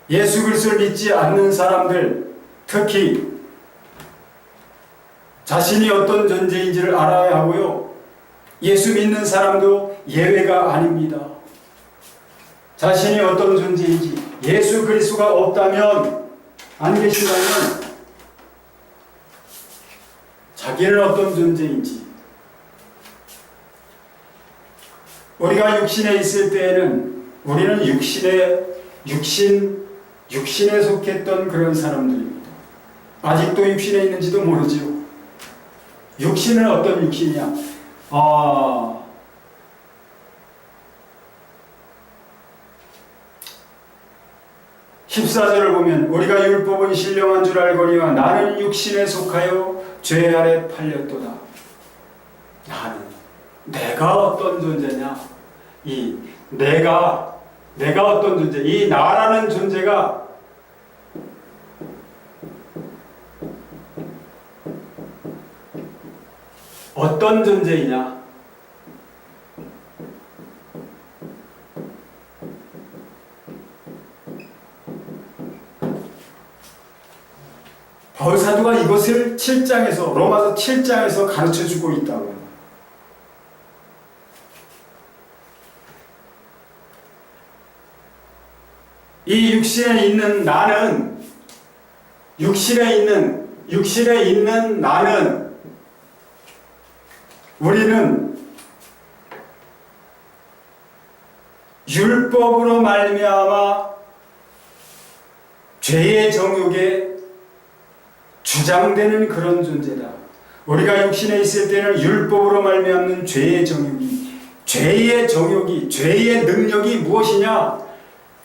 예수 그리스도를 믿지 않는 사람들, 특히 자신이 어떤 존재인지를 알아야 하고요. 예수 믿는 사람도 예외가 아닙니다. 자신이 어떤 존재인지, 예수 그리스도가 없다면, 안 계신다면 자기는 어떤 존재인지, 우리가 육신에 있을 때에는 우리는 육신에 속했던 그런 사람들입니다. 아직도 육신에 있는지도 모르지요. 육신은 어떤 육신이야? 14절을 보면 우리가 율법은 신령한 줄 알거니와 나는 육신에 속하여 죄 아래 팔렸도다. 내가 어떤 존재냐? 내가 어떤 존재? 이 나라는 존재가 어떤 존재이냐? 바울 사도가 이것을 7장에서 로마서 7장에서 가르쳐 주고 있다고요. 이 육신에 있는 나는 우리는 율법으로 말미암아 죄의 정욕에 주장되는 그런 존재다. 우리가 육신에 있을 때는 율법으로 말미암는 죄의 정욕이, 죄의 능력이 무엇이냐?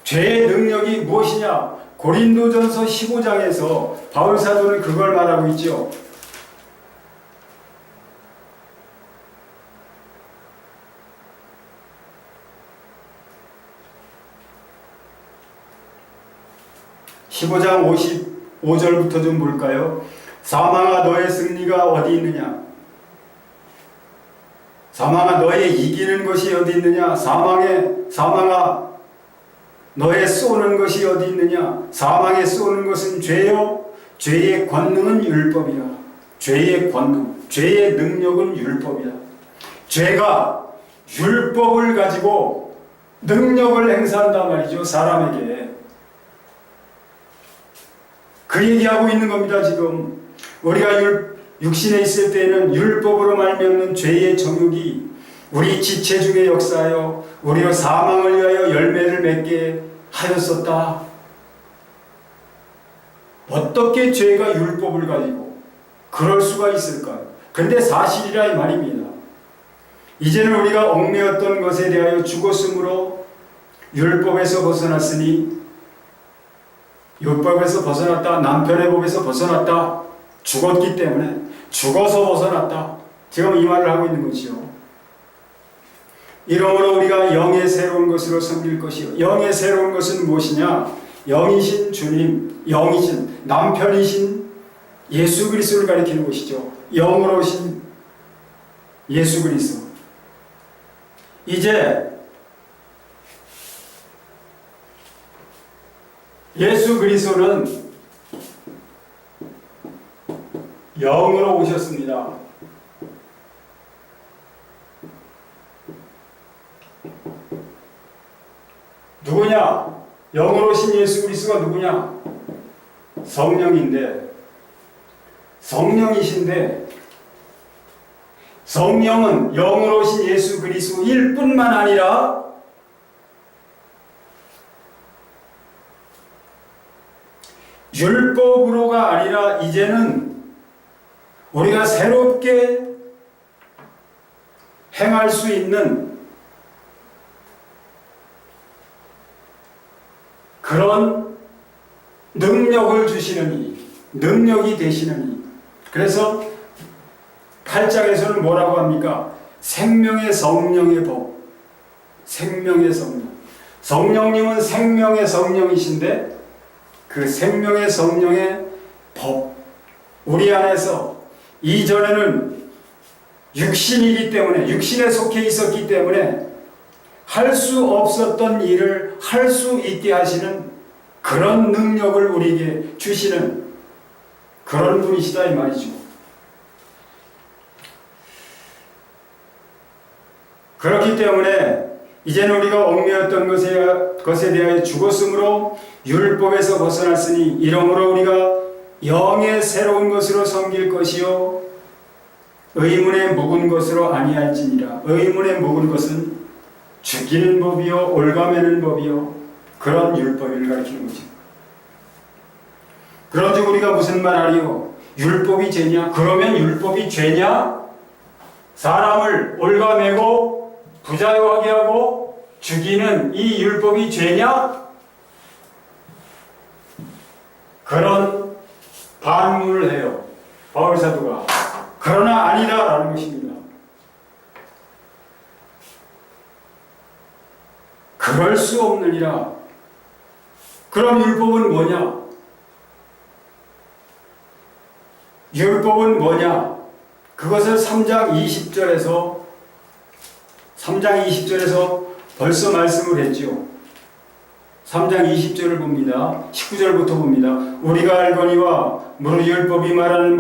죄의 능력이 무엇이냐? 고린도전서 15장에서 바울 사도는 그걸 말하고 있죠. (15장 55절부터) 좀 볼까요? 사망아 너의 승리가 어디 있느냐? 사망아 너의 이기는 것이 어디 있느냐? 사망아 너의 쏘는 것이 어디 있느냐? 사망에 쏘는 것은 죄요, 죄의 권능은 율법이라. 죄의 권능, 죄의 능력은 율법이라. 죄가 율법을 가지고 능력을 행사한단 말이죠, 사람에게. 그 얘기하고 있는 겁니다. 지금 우리가 육신에 있을 때는 율법으로 말미암는 죄의 정욕이 우리 지체 중에 역사하여 우리로 사망을 위하여 열매를 맺게 하였었다. 어떻게 죄가 율법을 가지고 그럴 수가 있을까요? 근데 사실이라 이 말입니다. 이제는 우리가 얽매였던 것에 대하여 죽었으므로 율법에서 벗어났으니, 율법에서 벗어났다, 남편의 법에서 벗어났다, 죽었기 때문에 죽어서 벗어났다. 지금 이 말을 하고 있는 것이요. 이러므로 우리가 영의 새로운 것으로 섬길 것이요. 영의 새로운 것은 무엇이냐? 영이신 주님, 영이신 남편이신 예수 그리스도를 가리키는 것이죠. 영으로 오신 예수 그리스도. 이제 예수 그리스도는 영으로 오셨습니다. 누구냐? 영으로 오신 예수 그리스도가 누구냐? 성령인데, 성령이신데, 성령은 영으로 오신 예수 그리스도일 뿐만 아니라 율법으로가 아니라 이제는 우리가 새롭게 행할 수 있는 그런 능력을 주시는 능력이 되시는 그래서 8장에서는 뭐라고 합니까? 생명의 성령의 법, 생명의 성령. 성령님은 생명의 성령이신데 그 생명의 성령의 법, 우리 안에서 이전에는 육신이기 때문에, 육신에 속해 있었기 때문에 할 수 없었던 일을 할 수 있게 하시는 그런 능력을 우리에게 주시는 그런 분이시다 이 말이죠. 그렇기 때문에 이제는 우리가 얽매였던 것에 대하여 죽었으므로 율법에서 벗어났으니 이러므로 우리가 영의 새로운 것으로 섬길 것이요 의문에 묵은 것으로 아니할지니라. 의문에 묵은 것은 죽이는 법이요 올가매는 법이요 그런 율법을 가르치는 거죠. 그런즉 우리가 무슨 말하리요? 율법이 죄냐? 그러면 율법이 죄냐? 사람을 올가매고 부자유하게 하고 죽이는 이 율법이 죄냐? 그런 반문을 해요, 바울 사도가. 그러나 아니다라는 것입니다. 그럴 수 없느니라. 그럼 율법은 뭐냐? 율법은 뭐냐? 그것을 3장 20절에서 벌써 말씀을 했죠. 3장 20절을 봅니다. 19절부터 봅니다. 우리가 알거니와 무릇 율법이 말하는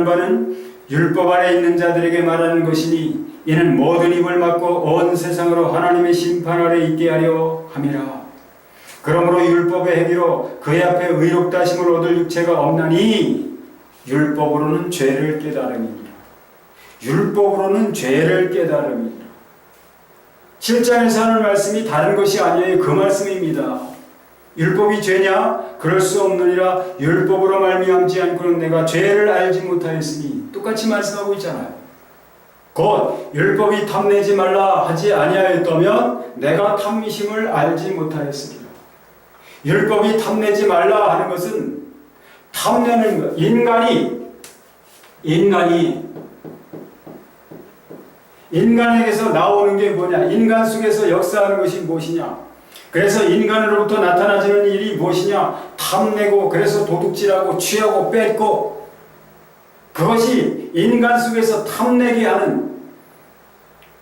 바는 율법 아래 있는 자들에게 말하는 것이니 이는 모든 입을 막고 온 세상으로 하나님의 심판 아래 있게 하려 함이라. 그러므로 율법의 행위로 그의 앞에 의롭다 하심을 얻을 육체가 없나니 율법으로는 죄를 깨달음이니라. 율법으로는 죄를 깨달음이니라. 7장에서 하는 말씀이 다른 것이 아니에요. 그 말씀입니다. 율법이 죄냐? 그럴 수 없느니라. 율법으로 말미암지 않고는 내가 죄를 알지 못하였으니 똑같이 말씀하고 있잖아요. 곧 율법이 탐내지 말라 하지 아니하였다면 내가 탐심을 알지 못하였으리라. 율법이 탐내지 말라 하는 것은 탐내는 것. 인간에게서 나오는 게 뭐냐? 인간 속에서 역사하는 것이 무엇이냐? 그래서 인간으로부터 나타나지는 일이 무엇이냐? 탐내고 그래서 도둑질하고 취하고 뺏고 그것이 인간 속에서 탐내게 하는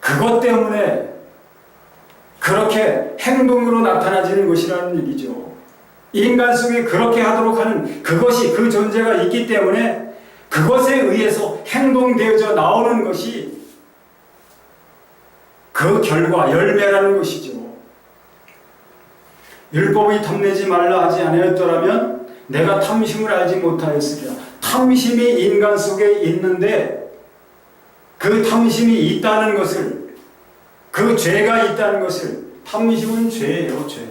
그것 때문에 그렇게 행동으로 나타나지는 것이라는 얘기죠. 인간 속에 그렇게 하도록 하는 그것이 그 존재가 있기 때문에 그것에 의해서 행동되어져 나오는 것이 그 결과 열매라는 것이죠. 율법이 탐내지 말라 하지 아니하였더라면 내가 탐심을 알지 못하였으리라. 탐심이 인간 속에 있는데 그 탐심이 있다는 것을, 그 죄가 있다는 것을, 탐심은 죄예요, 죄.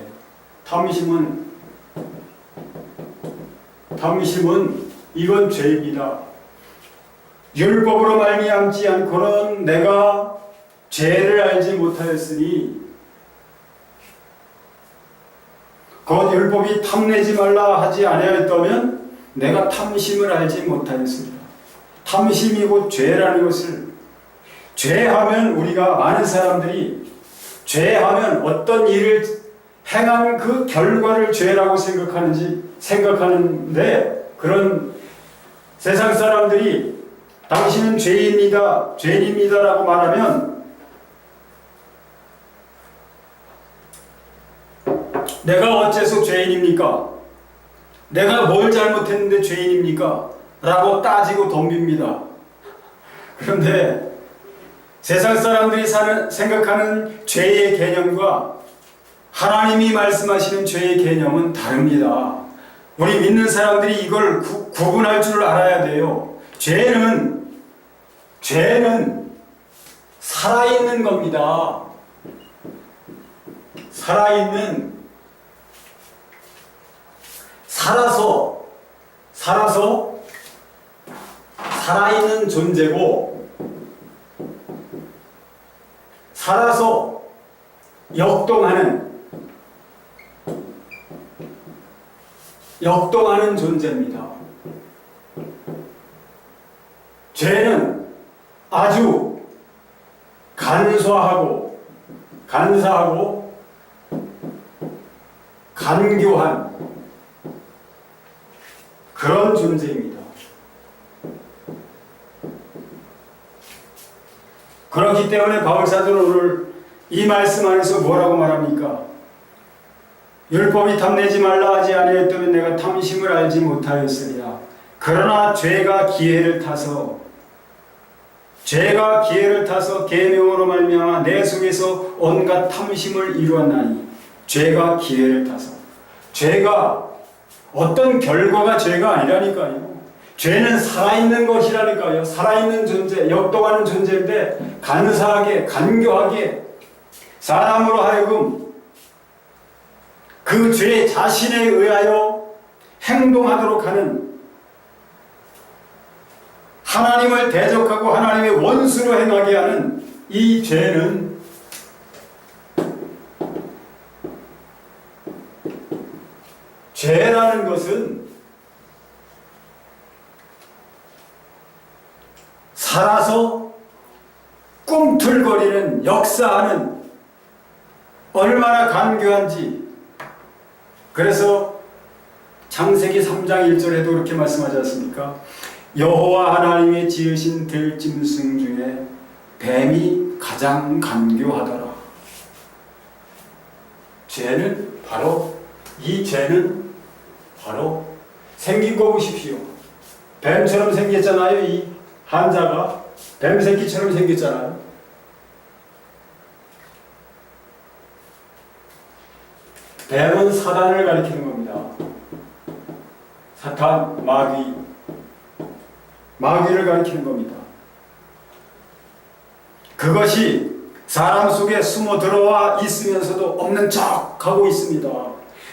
탐심은 이건 죄입니다. 율법으로 말미암지 않고는 내가 죄를 알지 못하였으니 곧 율법이 탐내지 말라 하지 아니하였다면 내가 탐심을 알지 못하였습니다. 탐심이 곧 죄라는 것을, 죄하면 우리가 많은 사람들이 죄하면 어떤 일을 행한 그 결과를 죄라고 생각하는데 그런 세상 사람들이 당신은 죄인입니다라고 말하면 내가 어째서 죄인입니까? 내가 뭘 잘못했는데 죄인입니까? 라고 따지고 덤빕니다. 그런데 세상 사람들이 생각하는 죄의 개념과 하나님이 말씀하시는 죄의 개념은 다릅니다. 우리 믿는 사람들이 이걸 구분할 줄 알아야 돼요. 죄는 살아있는 겁니다. 살아서 살아있는 존재고 살아서 역동하는 존재입니다. 죄는 아주 간사하고 간교한 그런 존재입니다. 그렇기 때문에 바울사도는 오늘 이 말씀 안에서 뭐라고 말합니까? 율법이 탐내지 말라 하지 아니했다면 내가 탐심을 알지 못하였으리라. 그러나 죄가 기회를 타서 계명으로 말미암아 내 속에서 온갖 탐심을 이루었나니 죄가 기회를 타서 죄가 어떤 결과가 죄가 아니라니까요. 죄는 살아있는 것이라니까요. 살아있는 존재, 역동하는 존재인데 간사하게, 간교하게 사람으로 하여금 그 죄 자신에 의하여 행동하도록 하는, 하나님을 대적하고 하나님의 원수로 행하게 하는 이 죄는 죄라는 것은 살아서 꿈틀거리는, 역사하는, 얼마나 간교한지. 그래서 창세기 3장 1절에도 그렇게 말씀하지 않습니까? 여호와 하나님의 지으신 들짐승 중에 뱀이 가장 간교하더라. 이 죄는 바로 생긴 거 보십시오. 뱀처럼 생겼잖아요. 이 한자가 뱀새끼처럼 생겼잖아요. 뱀은 사단을 가리키는 겁니다. 사탄, 마귀를 가리키는 겁니다. 그것이 사람 속에 숨어 들어와 있으면서도 없는 척 하고 있습니다.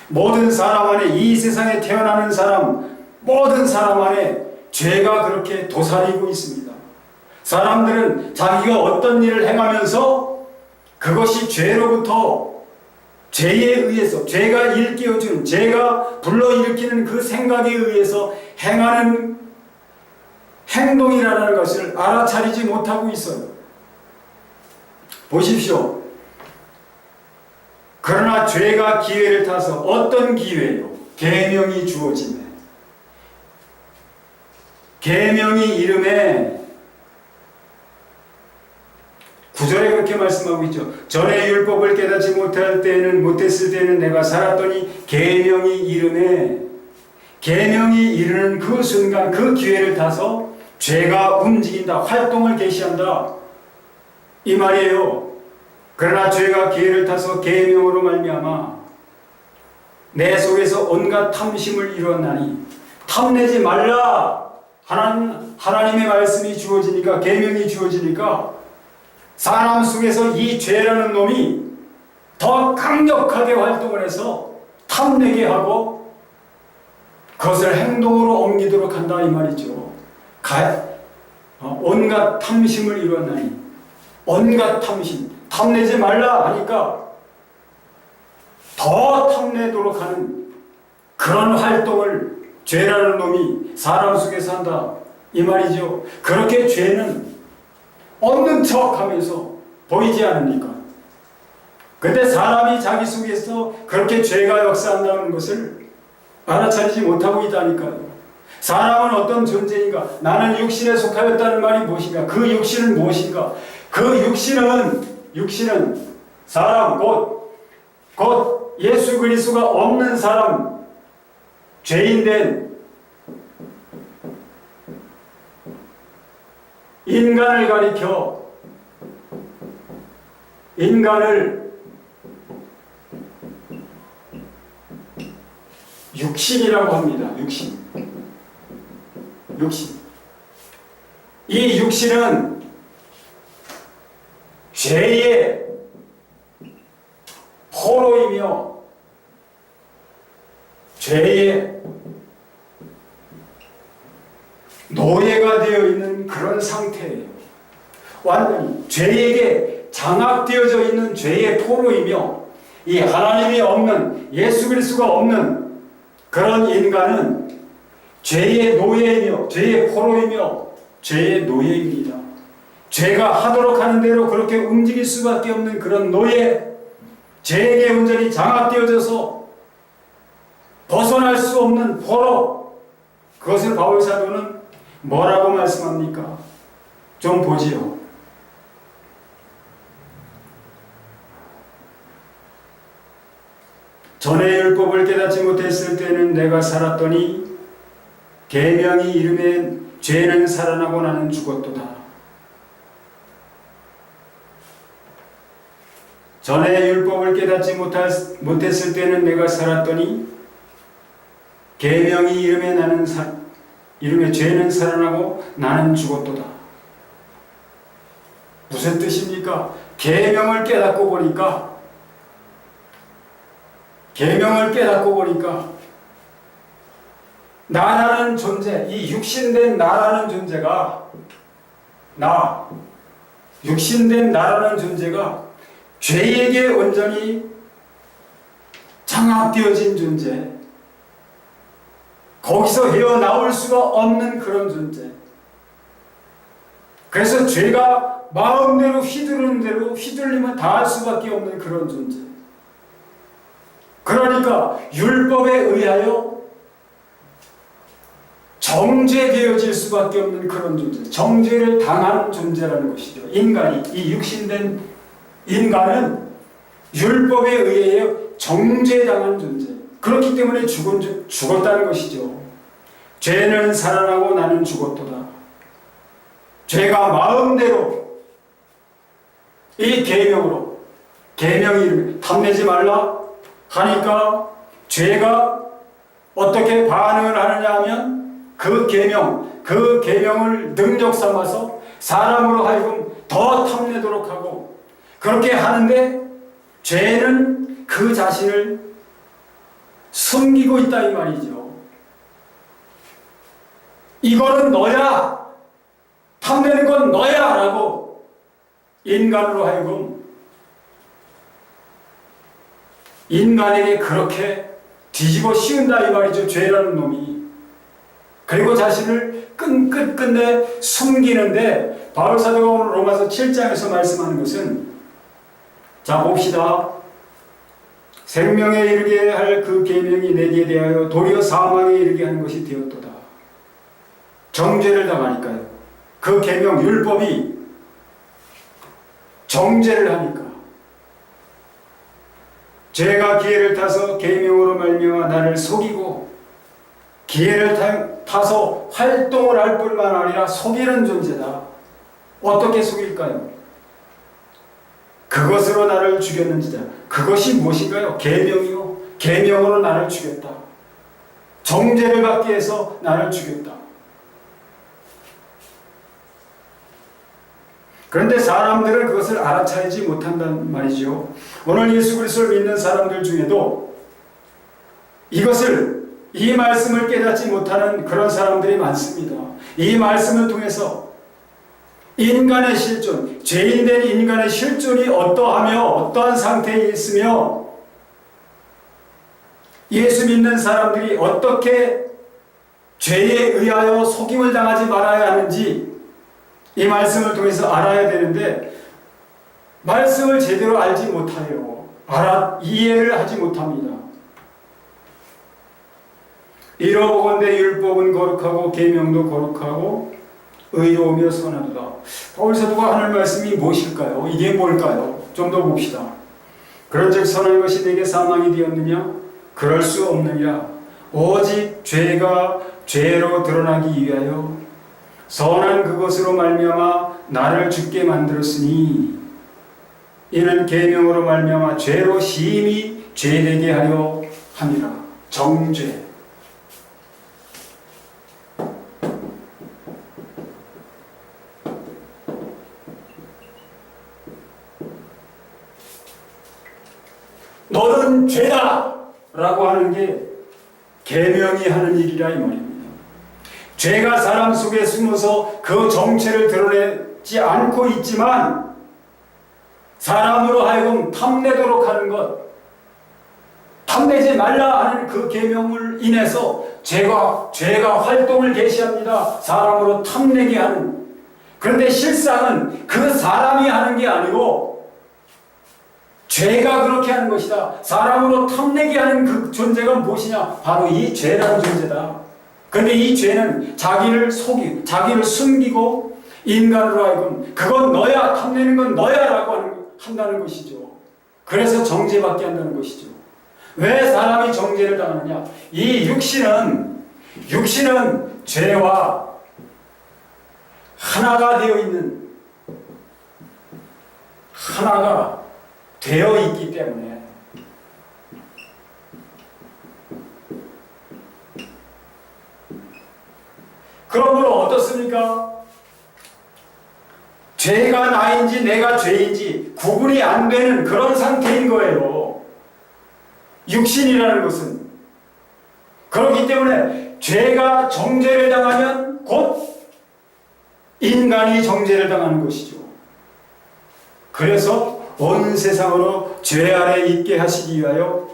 모든 사람 안에, 이 세상에 태어나는 사람, 모든 사람 안에 죄가 그렇게 도사리고 있습니다. 사람들은 자기가 어떤 일을 행하면서 그것이 죄로부터, 죄에 의해서, 죄가 일깨워주는, 죄가 불러일으키는 그 생각에 의해서 행하는 행동이라는 것을 알아차리지 못하고 있어요. 보십시오. 그러나 죄가 기회를 타서, 어떤 기회요? 계명이 주어지네. 계명이 이름에 9절에 그렇게 말씀하고 있죠. 전에 율법을 깨닫지 못했을 때는 내가 살았더니 계명이 이름에, 계명이 이르는 그 순간, 그 기회를 타서 죄가 움직인다, 활동을 개시한다, 이 말이에요. 그러나 죄가 기회를 타서 계명으로 말미암아 내 속에서 온갖 탐심을 이루었나니, 탐내지 말라. 하나님의 말씀이 주어지니까, 계명이 주어지니까 사람 속에서 이 죄라는 놈이 더 강력하게 활동을 해서 탐내게 하고 그것을 행동으로 옮기도록 한다, 이 말이죠. 온갖 탐심을 이루었나니, 온갖 탐심, 탐내지 말라 하니까 더 탐내도록 하는 그런 활동을 죄라는 놈이 사람 속에서 한다, 이 말이죠. 그렇게 죄는 없는 척 하면서 보이지 않습니까? 근데 사람이 자기 속에서 그렇게 죄가 역사한다는 것을 알아차리지 못하고 있다니까요. 사람은 어떤 존재인가? 나는 육신에 속하였다는 말이 무엇인가? 그 육신은 무엇인가? 그 육신은 사람, 곧 예수 그리스도가 없는 사람, 죄인된 인간을 가리켜, 인간을 육신이라고 합니다. 육신. 이 육신은 죄의 포로이며 죄의 노예가 되어 있는 그런 상태예요. 완전히 죄에게 장악되어져 있는 죄의 포로이며, 이 하나님이 없는, 예수 그리스도가 없는 그런 인간은 죄의 노예이며, 죄의 포로이며 죄의 노예입니다. 죄가 하도록 하는 대로 그렇게 움직일 수밖에 없는 그런 노예, 죄에게 온전히 장악되어져서 벗어날 수 없는 포로, 그것을 바울 사도는 뭐라고 말씀합니까? 좀 보지요. 전에 율법을 깨닫지 못했을 때는 내가 살았더니 계명이 이름에 죄는 살아나고 나는 죽었도다. 전에 율법을 깨닫지 못했을 때는 내가 살았더니 계명이 이름에 죄는 살아나고 나는 죽었도다. 무슨 뜻입니까? 계명을 깨닫고 보니까 나라는 존재, 이 육신된 나라는 존재가, 육신된 나라는 존재가 죄에게 온전히 장악되어진 존재, 거기서 헤어나올 수가 없는 그런 존재. 그래서 죄가 마음대로 휘두르는 대로 휘둘리면 닿을 수밖에 없는 그런 존재. 그러니까 율법에 의하여 정죄되어질 수밖에 없는 그런 존재, 정죄를 당한 존재라는 것이죠. 인간이, 이 육신된 인간은 율법에 의해 정죄당한 존재. 그렇기 때문에 죽었다는 것이죠. 죄는 살아나고 나는 죽었도다. 죄가 마음대로 이 계명으로, 계명이 이름에 탐내지 말라 하니까 죄가 어떻게 반응을 하느냐 하면 그 계명을 능력 삼아서 사람으로 하여금 더 탐내도록 하고, 그렇게 하는데 죄는 그 자신을 숨기고 있다 이 말이죠. 이거는 너야, 탐내는 건 너야 라고 인간으로 하여금 인간에게 그렇게 뒤집어 씌운다 이 말이죠. 죄라는 놈이. 그리고 자신을 끝끝내 숨기는데, 바울 사도가 오늘 로마서 7장에서 말씀하는 것은, 자 봅시다. 생명에 이르게 할 그 계명이 내게 대하여 도리어 사망에 이르게 하는 것이 되었도다. 정죄를 당하니까요. 그 계명 율법이 정죄를 하니까, 죄가 기회를 타서 계명으로 말미암아 나를 속이고, 기회를 타서 활동을 할 뿐만 아니라 속이는 존재다. 어떻게 속일까요? 그것으로 나를 죽였는지다. 그것이 무엇인가요? 계명이요. 계명으로 나를 죽였다. 정죄를 받기 위해서 나를 죽였다. 그런데 사람들은 그것을 알아차리지 못한단 말이죠. 오늘 예수 그리스도를 믿는 사람들 중에도 이 말씀을 깨닫지 못하는 그런 사람들이 많습니다. 이 말씀을 통해서 인간의 실존, 죄인된 인간의 실존이 어떠하며 어떠한 상태에 있으며 예수 믿는 사람들이 어떻게 죄에 의하여 속임을 당하지 말아야 하는지 이 말씀을 통해서 알아야 되는데, 말씀을 제대로 알지 못하여 이해를 하지 못합니다. 이러보건대 율법은 거룩하고 계명도 거룩하고 의로우며 선하도다. 바울 사도가 하는 말씀이 무엇일까요? 이게 뭘까요? 좀 더 봅시다. 그런즉 선한 것이 내게 사망이 되었느냐? 그럴 수 없느니라. 오직 죄가 죄로 드러나기 위하여 선한 그것으로 말미암아 나를 죽게 만들었으니, 이는 계명으로 말미암아 죄로 심히 죄되게 하려 함이라. 정죄. 너는 죄다 라고 하는 게 계명이 하는 일이라 이 말입니다. 죄가 사람 속에 숨어서 그 정체를 드러내지 않고 있지만 사람으로 하여금 탐내도록 하는 것, 탐내지 말라 하는 그 계명을 인해서 죄가 활동을 개시합니다. 사람으로 탐내게 하는. 그런데 실상은 그 사람이 하는 게 아니고 죄가 그렇게 하는 것이다. 사람으로 탐내게 하는 그 존재가 무엇이냐? 바로 이 죄라는 존재다. 그런데 이 죄는 자기를 숨기고 인간으로 하여금 그건 너야, 탐내는 건 너야 라고 한다는 것이죠. 그래서 정죄받게 한다는 것이죠. 왜 사람이 정죄를 당하느냐? 이 육신은 죄와 하나가 되어 있기 때문에 그러므로 어떻습니까? 죄가 나인지 내가 죄인지 구분이 안 되는 그런 상태인 거예요. 육신이라는 것은. 그렇기 때문에 죄가 정죄를 당하면 곧 인간이 정죄를 당하는 것이죠. 그래서 온 세상으로 죄 아래 있게 하시기 위하여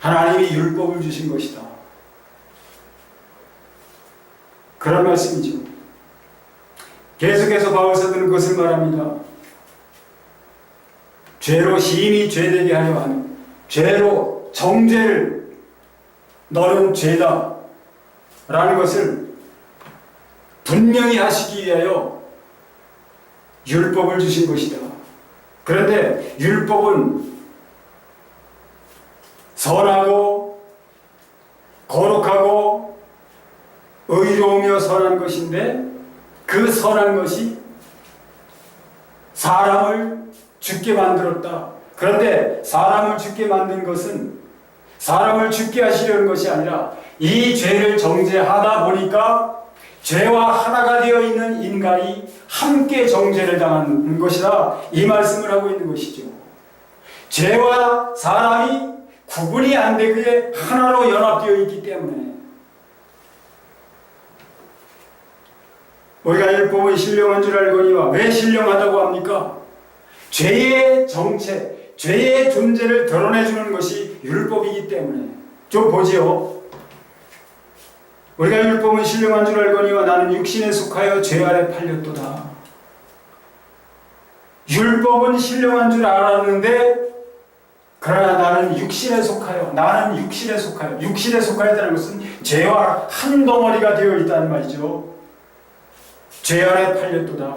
하나님이 율법을 주신 것이다. 그런 말씀이죠. 계속해서 바울 사도는 그것을 말합니다. 죄로 심히 죄되게 하려 하는, 죄로 정죄를 너는 죄다 라는 것을 분명히 하시기 위하여 율법을 주신 것이다. 그런데 율법은 선하고 거룩하고 의로우며 선한 것인데 그 선한 것이 사람을 죽게 만들었다. 그런데 사람을 죽게 만든 것은 사람을 죽게 하시려는 것이 아니라 이 죄를 정죄하다 보니까 죄와 하나가 되어 있는 인간이 함께 정죄를 당하는 것이다. 이 말씀을 하고 있는 것이죠. 죄와 사람이 구분이 안 되기에 하나로 연합되어 있기 때문에 우리가 율법은 신령한 줄 알거니와 왜 신령하다고 합니까? 죄의 정체, 죄의 존재를 드러내주는 것이 율법이기 때문에. 좀 보지요. 우리가 율법은 신령한 줄 알거니와 나는 육신에 속하여 죄 아래 팔렸도다. 율법은 신령한 줄 알았는데 그러나 나는 육신에 속하여, 나는 육신에 속하여, 육신에 속하였다는 것은 죄와 한 덩어리가 되어 있다는 말이죠. 죄 아래 팔렸도다.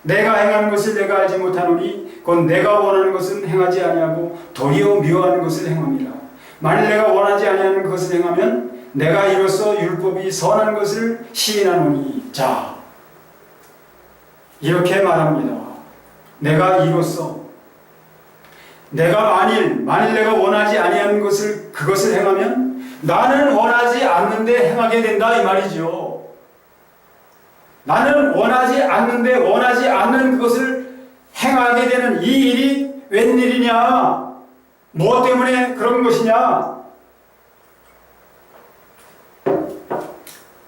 내가 행하는 것을 내가 알지 못하노니 곧 내가 원하는 것은 행하지 아니하고 도리어 미워하는 것을 행함이라. 만일 내가 원하지 아니하는 것을 행하면 내가 이로써 율법이 선한 것을 시인하노니. 자, 이렇게 말합니다. 내가 이로써 내가 만일 내가 원하지 아니하는 것을 그것을 행하면 나는 원하지 않는데 행하게 된다 이 말이죠. 나는 원하지 않는데 원하지 않는 그것을 행하게 되는 이 일이 웬일이냐? 무엇 때문에 그런 것이냐?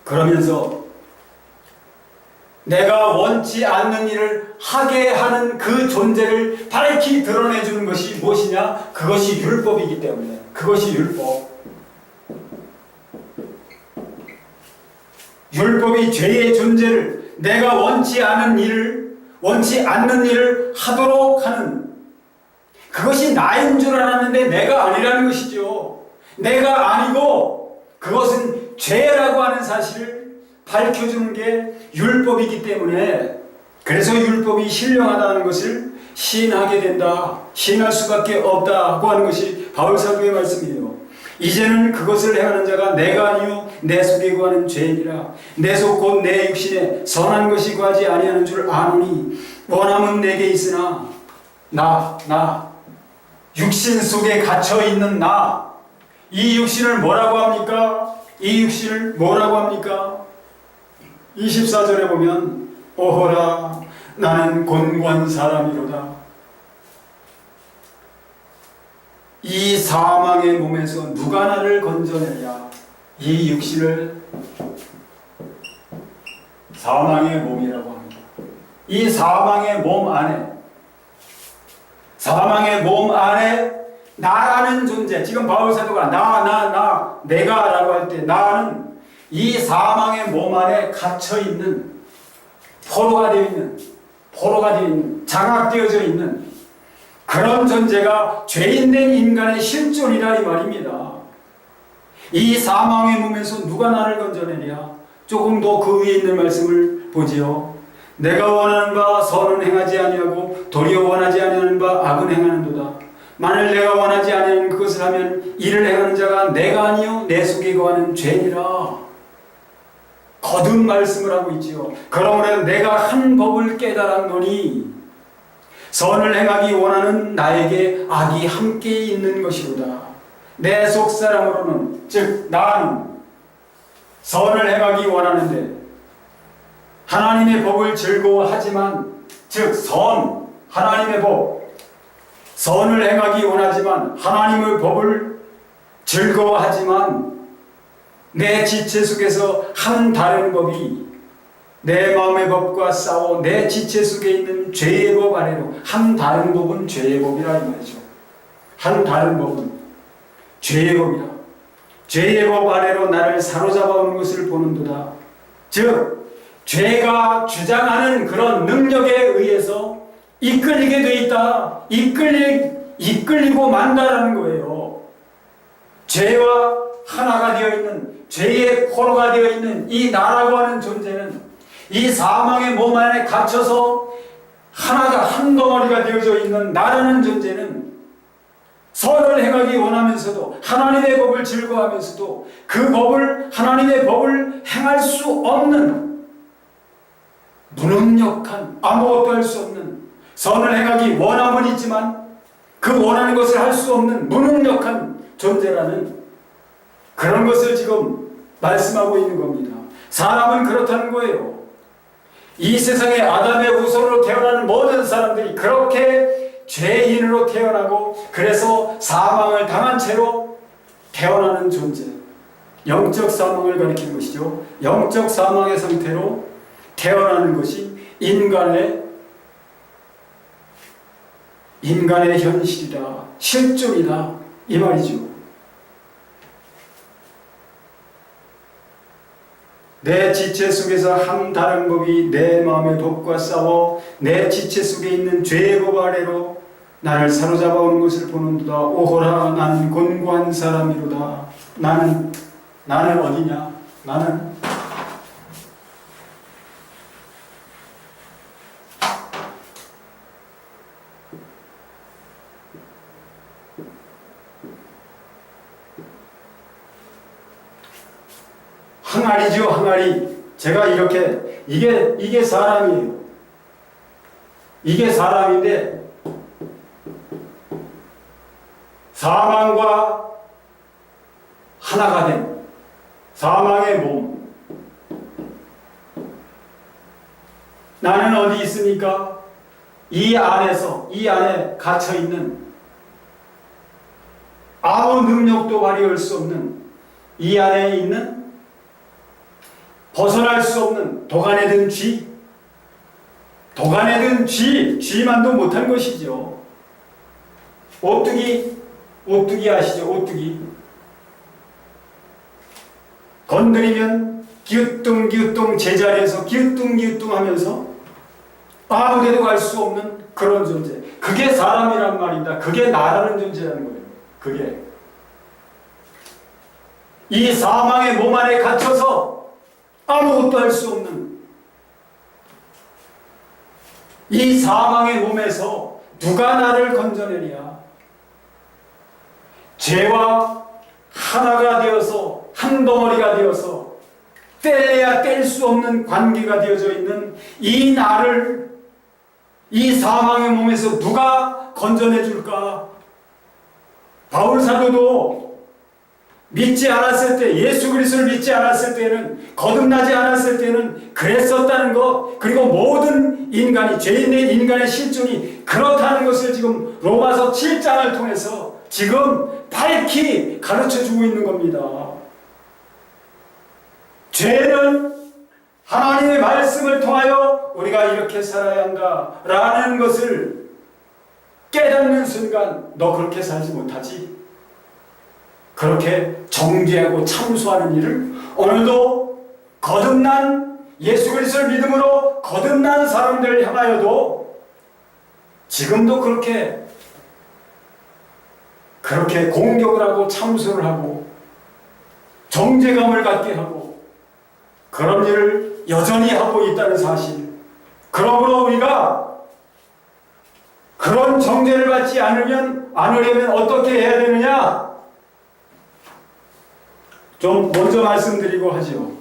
그러면서 내가 원치 않는 일을 하게 하는 그 존재를 밝히 드러내주는 것이 무엇이냐? 그것이 율법이기 때문에. 그것이 율법. 율법이 죄의 존재를 내가 원치 않는 일을 하도록 하는, 그것이 나인 줄 알았는데 내가 아니라는 것이죠. 내가 아니고 그것은 죄라고 하는 사실을 밝혀주는 게 율법이기 때문에, 그래서 율법이 신령하다는 것을 시인하게 된다, 시인할 수밖에 없다고 하는 것이 바울사도의 말씀이에요. 이제는 그것을 행하는 자가 내가 아니요 내 속에 거하는 죄이니라. 내 속 곧 내 육신에 선한 것이 거하지 아니하는 줄 아노니 원함은 내게 있으나 나 육신 속에 갇혀있는 나, 이 육신을 뭐라고 합니까? 이 육신을 뭐라고 합니까? 24절에 보면 오호라 나는 곤고한 사람이로다. 이 사망의 몸에서 누가 나를 건져내랴. 이 육신을 사망의 몸이라고 합니다. 이 사망의 몸 안에 나라는 존재, 지금 바울사도가 내가 라고 할 때 나는 이 사망의 몸 안에 갇혀있는, 포로가 되어 있는, 장악되어져 있는 그런 존재가 죄인된 인간의 실존이라 이 말입니다. 이 사망의 몸에서 누가 나를 건져내랴. 조금 더 그 위에 있는 말씀을 보지요. 내가 원하는 바 선은 행하지 아니하고 도리어 원하지 아니하는 바 악은 행하는도다. 만일 내가 원하지 아니하는 그것을 하면 이를 행하는 자가 내가 아니요 내 속에 거하는 죄니라. 거듭 말씀을 하고 있지요. 그러므로 내가 한 법을 깨달았노니 선을 행하기 원하는 나에게 악이 함께 있는 것이로다. 내 속사람으로는, 즉 나는 선을 행하기 원하는데 하나님의 법을 즐거워하지만, 즉 하나님의 법, 선을 행하기 원하지만 하나님의 법을 즐거워하지만 내 지체 속에서 한 다른 법이 내 마음의 법과 싸워 내 지체 속에 있는 죄의 법 아래로, 한 다른 법은 죄의 법이라 이 말이죠. 한 다른 법은 죄의 법이라. 죄의 법 아래로 나를 사로잡아오는 것을 보는도다. 즉 죄가 주장하는 그런 능력에 의해서 이끌리게 돼 있다. 이끌리고 만다라는 거예요. 죄와 하나가 되어 있는, 죄의 포로가 되어 있는 이 나라고 하는 존재는 이 사망의 몸 안에 갇혀서 하나가 한 덩어리가 되어져 있는 나라는 존재는 선을 행하기 원하면서도 하나님의 법을 즐거워하면서도 그 법을 하나님의 법을 행할 수 없는 무능력한 아무것도 할 수 없는 선을 행하기 원함은 있지만 그 원하는 것을 할 수 없는 무능력한 존재라는 그런 것을 지금 말씀하고 있는 겁니다. 사람은 그렇다는 거예요. 이 세상에 아담의 후손으로 태어나는 모든 사람들이 그렇게 죄인으로 태어나고 그래서 사망을 당한 채로 태어나는 존재, 영적 사망을 가리키는 것이죠. 영적 사망의 상태로 태어나는 것이 인간의 현실이다, 실존이다 이 말이죠. 내 지체 속에서 한 다른 법이 내 마음의 법과 싸워 내 지체 속에 있는 죄의 법 아래로 나를 사로잡아 오는 것을 보는도다. 오호라, 나는 곤고한 사람이로다. 나는 어디냐? 나는 항아리죠, 항아리. 제가 이렇게 이게 사람이에요. 이게 사람인데 사망과 하나가 된 사망의 몸. 나는 어디 있습니까? 이 안에 갇혀 있는 아무 능력도 발휘할 수 없는 이 안에 있는 벗어날 수 없는 도간에 든 쥐만도 못한 것이죠. 오뚜기 아시죠? 오뚜기. 건드리면 기우뚱기우뚱 제자리에서 기우뚱기우뚱 하면서 아무데도 갈 수 없는 그런 존재. 그게 사람이란 말입니다. 그게 나라는 존재라는 거예요. 그게. 이 사망의 몸 안에 갇혀서 아무것도 할 수 없는 이 사망의 몸에서 누가 나를 건져내랴? 죄와 하나가 되어서 한 덩어리가 되어서 뗄래야 뗄 수 없는 관계가 되어져 있는 이 나를 이 사망의 몸에서 누가 건져내 줄까? 바울 사도도 믿지 않았을 때, 예수 그리스도를 믿지 않았을 때는, 거듭나지 않았을 때는 그랬었다는 것, 그리고 모든 인간이, 죄인의 인간의 실존이 그렇다는 것을 지금 로마서 7장을 통해서 지금 밝히 가르쳐주고 있는 겁니다. 죄는 하나님의 말씀을 통하여 우리가 이렇게 살아야 한다라는 것을 깨닫는 순간 너 그렇게 살지 못하지? 그렇게 정죄하고 참소하는 일을 오늘도 거듭난 예수 그리스도를 믿음으로 거듭난 사람들을 향하여도 지금도 그렇게 공격을 하고 참소를 하고 정죄감을 갖게 하고 그런 일을 여전히 하고 있다는 사실. 그러므로 우리가 그런 정죄를 받지 않으려면 어떻게 해야 되느냐? 좀 먼저 말씀드리고 하죠.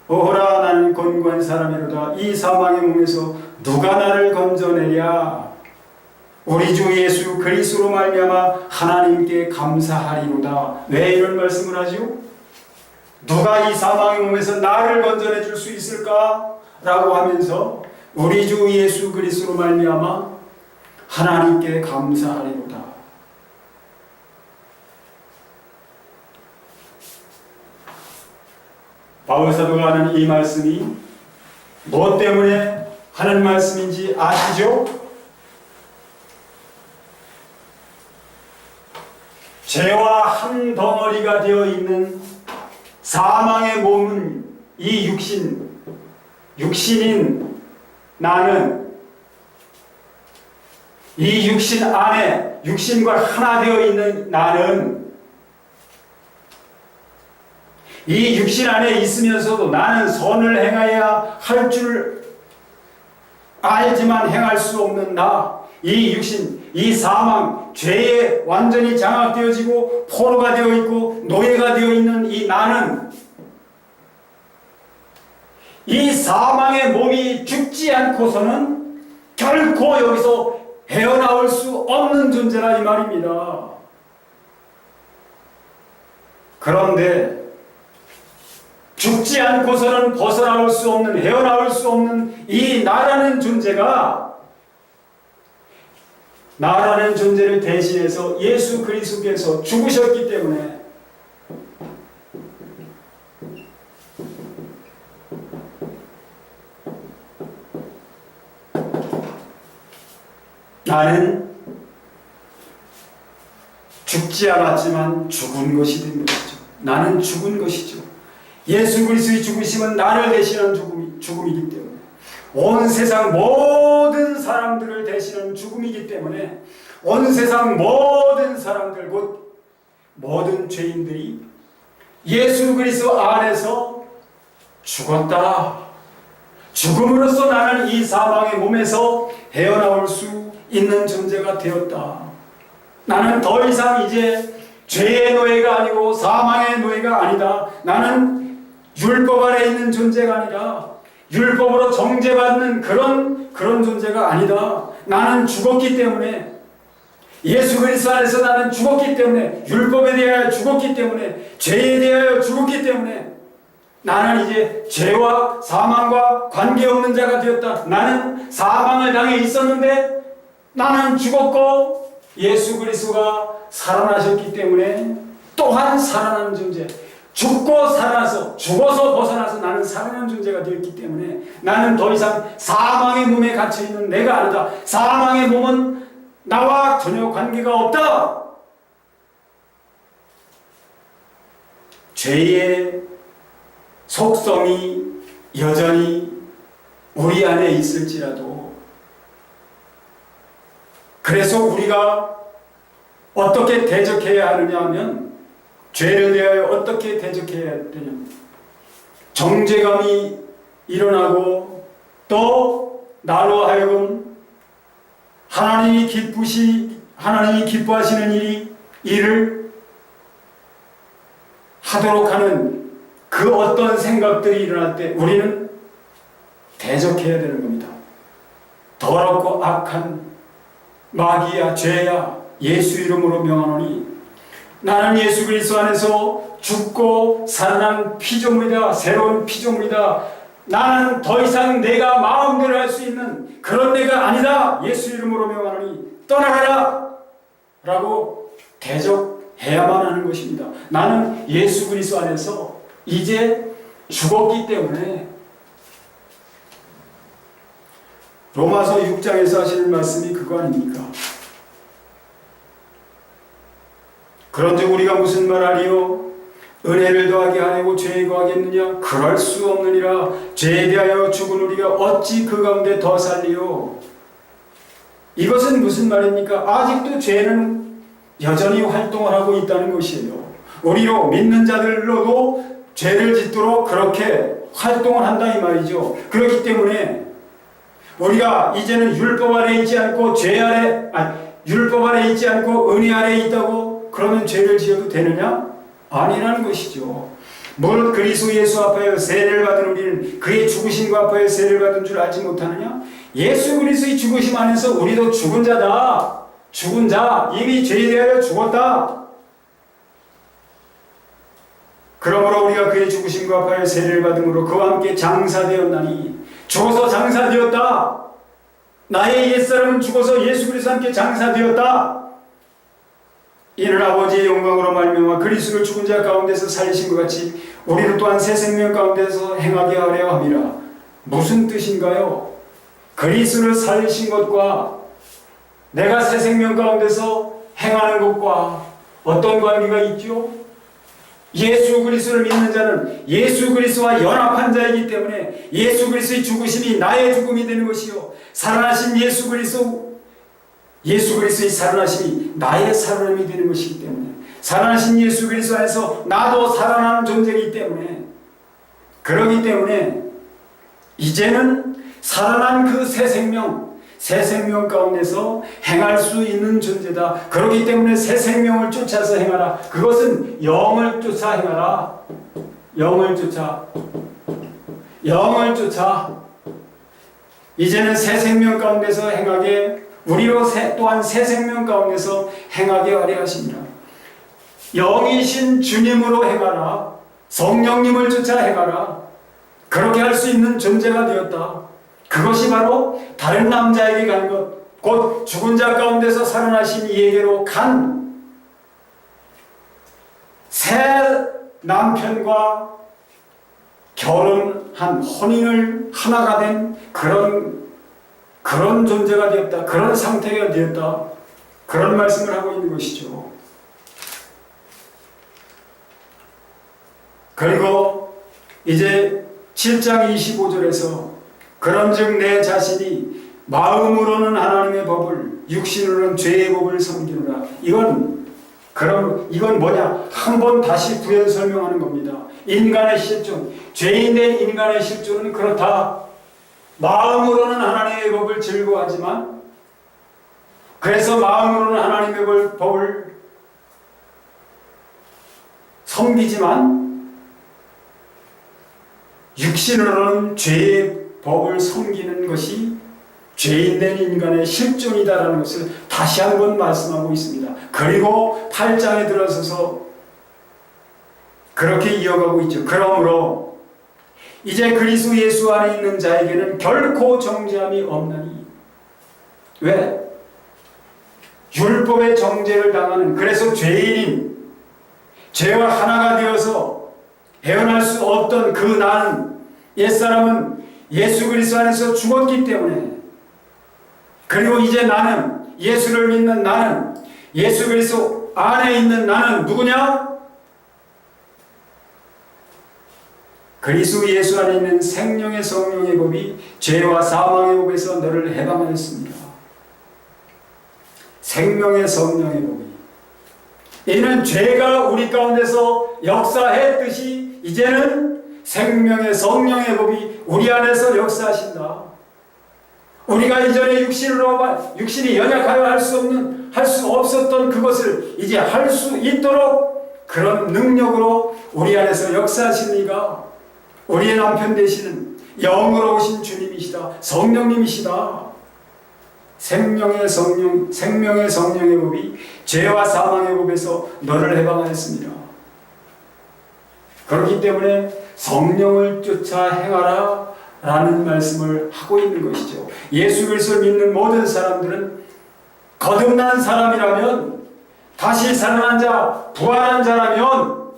오호라, 나는 곤고한 사람이로다. 이 사망의 몸에서 누가 나를 건져내랴? 우리 주 예수 그리스도로 말미암아 하나님께 감사하리로다. 왜 이런 말씀을 하죠? 누가 이 사망의 몸에서 나를 건져내 줄 수 있을까? 라고 하면서 우리 주 예수 그리스도로 말미암아 하나님께 감사하리로다. 바울 사도가 하는 이 말씀이 무엇 때문에 하는 말씀인지 아시죠? 죄와 한 덩어리가 되어 있는 사망의 몸은 이 육신인 나는 이 육신 안에 육신과 하나 되어 있는 나는 이 육신 안에 있으면서도 나는 선을 행해야 할 줄 알지만 행할 수 없는 나, 이 육신, 이 사망, 죄에 완전히 장악되어지고 포로가 되어 있고 노예가 되어 있는 이 나는 이 사망의 몸이 죽지 않고서는 결코 여기서 헤어나올 수 없는 존재라 이 말입니다. 그런데 죽지 않고서는 벗어나올 수 없는, 헤어나올 수 없는 이 나라는 존재가, 나라는 존재를 대신해서 예수 그리스도께서 죽으셨기 때문에 나는 죽지 않았지만 죽은 것이 된 것이죠. 나는 죽은 것이죠. 예수 그리스도의 죽으심은 나를 대신한 죽음이기 때문에, 온 세상 모든 사람들을 대신한 죽음이기 때문에, 온 세상 모든 사람들, 곧 모든 죄인들이 예수 그리스도 안에서 죽었다. 죽음으로써 나는 이 사망의 몸에서 헤어나올 수 있는 존재가 되었다. 나는 더 이상 이제 죄의 노예가 아니고 사망의 노예가 아니다. 나는 율법 아래 있는 존재가 아니라 율법으로 정죄받는 그런 존재가 아니다. 나는 죽었기 때문에, 예수 그리스도 안에서 나는 죽었기 때문에, 율법에 대하여 죽었기 때문에, 죄에 대하여 죽었기 때문에 나는 이제 죄와 사망과 관계없는 자가 되었다. 나는 사망을 당해 있었는데 나는 죽었고 예수 그리스도가 살아나셨기 때문에 또한 살아나는 존재, 죽고 살아나서, 죽어서 벗어나서 나는 살아나는 존재가 되었기 때문에 나는 더 이상 사망의 몸에 갇혀있는 내가 아니다. 사망의 몸은 나와 전혀 관계가 없다. 죄의 속성이 여전히 우리 안에 있을지라도, 그래서 우리가 어떻게 대적해야 하느냐 하면, 죄를 대하여 어떻게 대적해야 되냐면, 정죄감이 일어나고 또 나로 하여금 하나님이 기뻐하시는 일을 하도록 하는 그 어떤 생각들이 일어날 때 우리는 대적해야 되는 겁니다. 더럽고 악한 마귀야, 죄야, 예수 이름으로 명하노니 나는 예수 그리스도 안에서 죽고 살아난 피조물이다. 새로운 피조물이다. 나는 더 이상 내가 마음대로 할 수 있는 그런 내가 아니다. 예수 이름으로 명하노니 떠나가라 라고 대적해야만 하는 것입니다. 나는 예수 그리스도 안에서 이제 죽었기 때문에. 로마서 6장에서 하시는 말씀이 그거 아닙니까? 그런즉 우리가 무슨 말하리요? 은혜를 더하게 하려고 죄에 거하겠느냐? 그럴 수 없느니라. 죄에 대하여 죽은 우리가 어찌 그 가운데 더 살리요? 이것은 무슨 말입니까? 아직도 죄는 여전히 활동을 하고 있다는 것이에요. 우리로 믿는 자들로도 죄를 짓도록 그렇게 활동을 한다 이 말이죠. 그렇기 때문에 우리가 이제는 율법 아래 있지 않고 율법 아래 있지 않고 은혜 아래 있다고 그러면 죄를 지어도 되느냐? 아니라는 것이죠. 뭘 그리스도 예수 앞하여 세례를 받은 우리는 그의 죽으심과 앞하여 세례를 받은 줄 알지 못하느냐? 예수 그리스도의 죽으심 안에서 우리도 죽은 자다. 죽은 자, 이미 죄에 대하여 죽었다. 그러므로 우리가 그의 죽으심과 합하여 세례를 받음으로 그와 함께 장사되었나니, 죽어서 장사되었다. 나의 옛사람은 죽어서 예수 그리스도와 함께 장사되었다. 이는 아버지의 영광으로 말미암아 그리스도를 죽은 자 가운데서 살리신 것 같이 우리를 또한 새 생명 가운데서 행하게 하려 함이라. 무슨 뜻인가요? 그리스도를 살리신 것과 내가 새 생명 가운데서 행하는 것과 어떤 관계가 있죠? 예수 그리스도를 믿는 자는 예수 그리스도와 연합한 자이기 때문에 예수 그리스도의 죽으심이 나의 죽음이 되는 것이요, 살아나신 예수 그리스도의 살아나심이 나의 살아남이 되는 것이기 때문에, 살아나신 예수 그리스도 안에서 나도 살아나는 존재이기 때문에, 그러기 때문에 이제는 살아난 그 새 생명, 새 생명 가운데서 행할 수 있는 존재다. 그렇기 때문에 새 생명을 쫓아서 행하라. 그것은 영을 쫓아 행하라. 영을 쫓아. 이제는 새 생명 가운데서 행하게, 우리로 또한 새 생명 가운데서 행하게 하려 하십니다. 영이신 주님으로 행하라. 성령님을 쫓아 행하라. 그렇게 할 수 있는 존재가 되었다. 그것이 바로 다른 남자에게 간 것, 곧 죽은 자 가운데서 살아나신 이에게로 간 새 남편과 결혼한, 혼인을 하나가 된 그런 존재가 되었다. 그런 상태가 되었다. 그런 말씀을 하고 있는 것이죠. 그리고 이제 7장 25절에서 그런즉 내 자신이 마음으로는 하나님의 법을, 육신으로는 죄의 법을 섬기노라. 이건 뭐냐? 한번 다시 부연 설명하는 겁니다. 인간의 실존, 죄인된 인간의 실존은 그렇다. 마음으로는 하나님의 법을 즐거워하지만, 그래서 마음으로는 하나님의 법을 섬기지만, 육신으로는 죄의 법을 섬기는 것이 죄인된 인간의 실존이다라는 것을 다시 한번 말씀하고 있습니다. 그리고 8장에 들어서서 그렇게 이어가고 있죠. 그러므로 이제 그리스도 예수 안에 있는 자에게는 결코 정죄함이 없나니. 왜? 율법의 정죄를 당하는, 그래서 죄인인, 죄와 하나가 되어서 헤어날 수 없던 그 나는, 옛사람은 예수 그리스도 안에서 죽었기 때문에, 그리고 이제 나는, 예수를 믿는 나는, 예수 그리스도 안에 있는 나는 누구냐? 그리스도 예수 안에 있는 생명의 성령의 법이 죄와 사망의 법에서 너를 해방하였습니다. 생명의 성령의 법이, 이는 죄가 우리 가운데서 역사했듯이 이제는 생명의 성령의 법이 우리 안에서 역사하신다. 우리가 이전에 육신이 연약하여 할 수 없었던 그것을 이제 할 수 있도록 그런 능력으로 우리 안에서 역사하신 이가 우리의 남편 되시는 영으로 오신 주님이시다. 성령님이시다. 생명의 성령의 법이 죄와 사망의 법에서 너를 해방하였습니다. 그렇기 때문에 성령을 쫓아 행하라 라는 말씀을 하고 있는 것이죠. 예수 그리스도를 믿는 모든 사람들은 거듭난 사람이라면, 다시 살아난 자, 부활한 자라면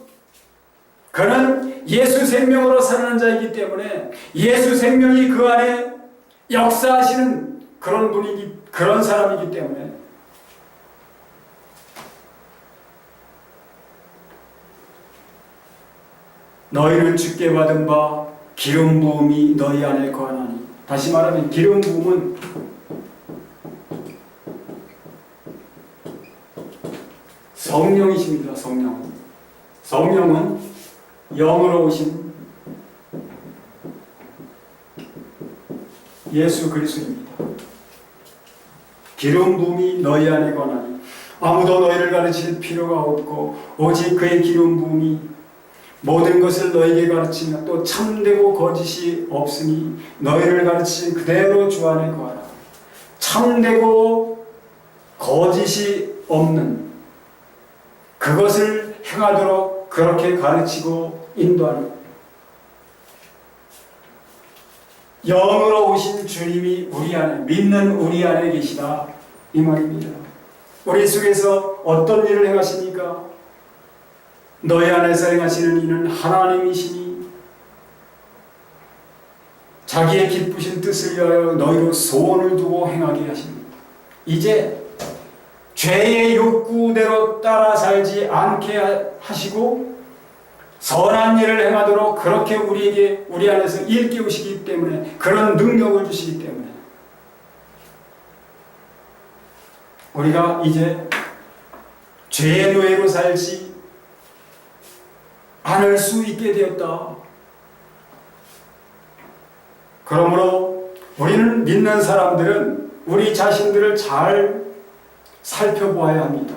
그는 예수 생명으로 살아난 자이기 때문에 예수 생명이 그 안에 역사하시는 그런 사람이기 때문에 너희는 주께 받은 바 기름 부음이 너희 안에 거하나니. 다시 말하면 기름 부음은 성령이십니다. 성령은 영으로 오신 예수 그리스도입니다. 기름 부음이 너희 안에 거하나니 아무도 너희를 가르칠 필요가 없고 오직 그의 기름 부음이 모든 것을 너에게 가르치며 또 참되고 거짓이 없으니 너희를 가르치신 그대로 주 안에 거하라. 참되고 거짓이 없는 그것을 행하도록 그렇게 가르치고 인도하는, 영으로 오신 주님이 우리 안에, 믿는 우리 안에 계시다 이 말입니다. 우리 속에서 어떤 일을 행하십니까? 너희 안에서 행하시는 이는 하나님이시니 자기의 기쁘신 뜻을 위하여 너희로 소원을 두고 행하게 하십니다. 이제 죄의 욕구대로 따라 살지 않게 하시고 선한 일을 행하도록 그렇게 우리 안에서 일깨우시기 때문에, 그런 능력을 주시기 때문에 우리가 이제 죄의 노예로 살지 않을 수 있게 되었다. 그러므로 우리는 믿는 사람들은 우리 자신들을 잘 살펴보아야 합니다.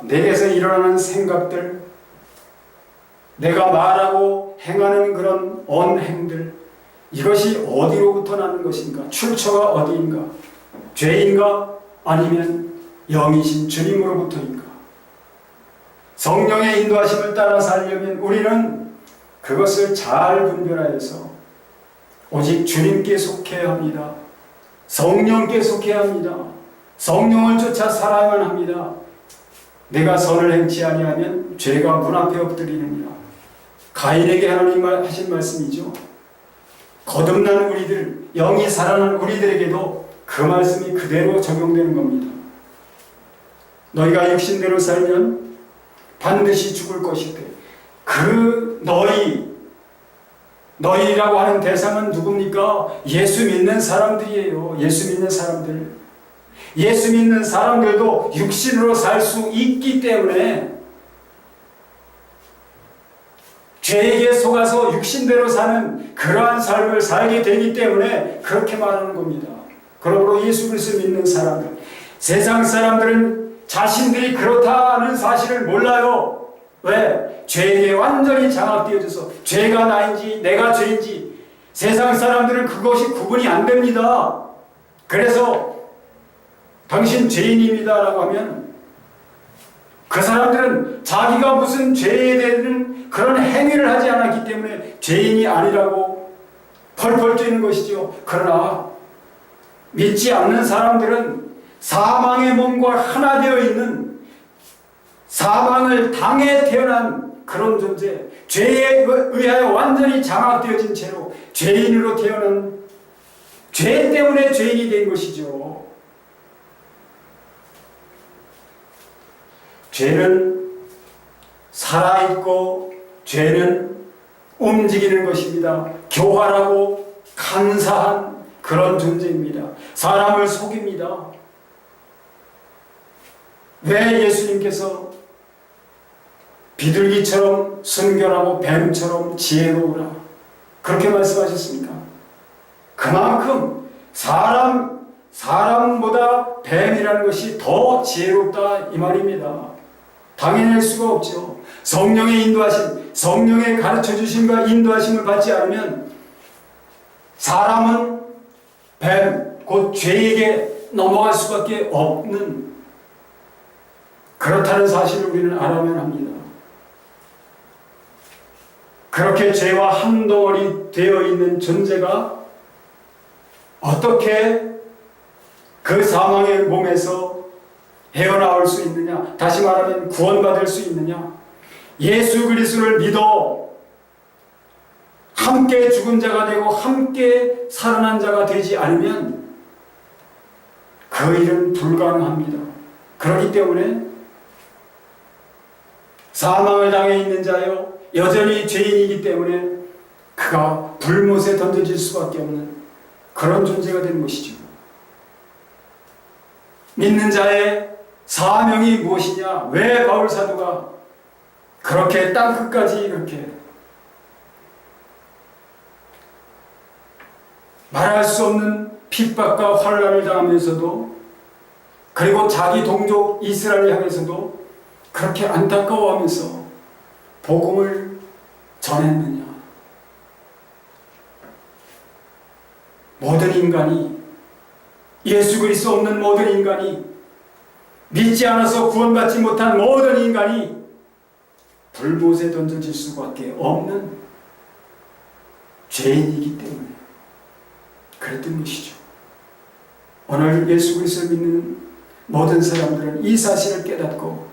내게서 일어나는 생각들, 내가 말하고 행하는 그런 언행들, 이것이 어디로부터 나는 것인가? 출처가 어디인가? 죄인가? 아니면 영이신 주님으로부터인가? 성령의 인도하심을 따라 살려면 우리는 그것을 잘 분별하여서 오직 주님께 속해야 합니다. 성령께 속해야 합니다. 성령을 쫓아 살아야만 합니다. 내가 선을 행치 아니하면 죄가 문 앞에 엎드리느니라. 가인에게 하나님 하신 말씀이죠. 거듭난 우리들, 영이 살아난 우리들에게도 그 말씀이 그대로 적용되는 겁니다. 너희가 육신대로 살면 반드시 죽을 것이되 그 너희라고 하는 대상은 누굽니까? 예수 믿는 사람들이에요. 예수 믿는 사람들. 예수 믿는 사람들도 육신으로 살 수 있기 때문에 죄에게 속아서 육신대로 사는 그러한 삶을 살게 되기 때문에 그렇게 말하는 겁니다. 그러므로 예수 그리스도 믿는 사람들, 세상 사람들은 자신들이 그렇다는 사실을 몰라요. 왜? 죄에게 완전히 장악되어져서 죄가 나인지 내가 죄인지 세상 사람들은 그것이 구분이 안 됩니다. 그래서 당신 죄인입니다 라고 하면 그 사람들은 자기가 무슨 죄에 대한 그런 행위를 하지 않았기 때문에 죄인이 아니라고 펄펄 뛰는 것이죠. 그러나 믿지 않는 사람들은 사망의 몸과 하나 되어 있는 사망을 당해 태어난 그런 존재, 죄에 의하여 완전히 장악되어진 채로 죄인으로 태어난 죄 때문에 죄인이 된 것이죠. 죄는 살아있고 죄는 움직이는 것입니다. 교활하고 간사한 그런 존재입니다. 사람을 속입니다. 왜 예수님께서 비둘기처럼 순결하고 뱀처럼 지혜로우라 그렇게 말씀하셨습니까? 그만큼 사람보다 뱀이라는 것이 더 지혜롭다 이 말입니다. 당연할 수가 없죠. 성령의 인도하심, 성령의 가르쳐주심과 인도하심을 받지 않으면 사람은 뱀, 곧 죄에게 넘어갈 수밖에 없는 그렇다는 사실을 우리는 알아야만 합니다. 그렇게 죄와 한 덩어리 되어 있는 존재가 어떻게 그 사망의 몸에서 헤어나올 수 있느냐? 다시 말하면 구원받을 수 있느냐? 예수 그리스도를 믿어 함께 죽은 자가 되고 함께 살아난 자가 되지 않으면 그 일은 불가능합니다. 그렇기 때문에 사망을 당해 있는 자여 여전히 죄인이기 때문에 그가 불못에 던져질 수밖에 없는 그런 존재가 되는 것이죠. 믿는 자의 사명이 무엇이냐? 왜 바울 사도가 그렇게 땅끝까지 이렇게 말할 수 없는 핍박과 환난을 당하면서도 그리고 자기 동족 이스라엘을 향해서도 그렇게 안타까워하면서 복음을 전했느냐? 모든 인간이 예수 그리스도 없는 모든 인간이 믿지 않아서 구원받지 못한 모든 인간이 불못에 던져질 수밖에 없는 죄인이기 때문에 그랬던 것이죠. 오늘 예수 그리스도를 믿는 모든 사람들은 이 사실을 깨닫고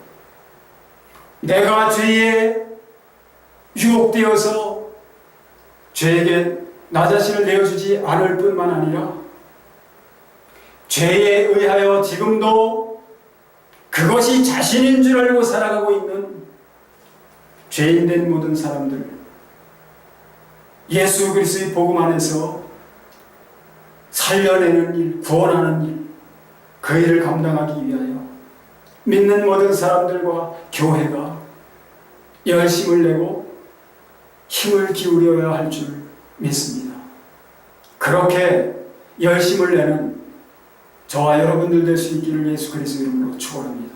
내가 죄에 유혹되어서 죄에게 나 자신을 내어주지 않을 뿐만 아니라 죄에 의하여 지금도 그것이 자신인 줄 알고 살아가고 있는 죄인된 모든 사람들, 예수 그리스도의 복음 안에서 살려내는 일, 구원하는 일, 그 일을 감당하기 위하여 믿는 모든 사람들과 교회가 열심을 내고 힘을 기울여야 할 줄 믿습니다. 그렇게 열심을 내는 저와 여러분들 될 수 있기를 예수 그리스도 이름으로 축원합니다.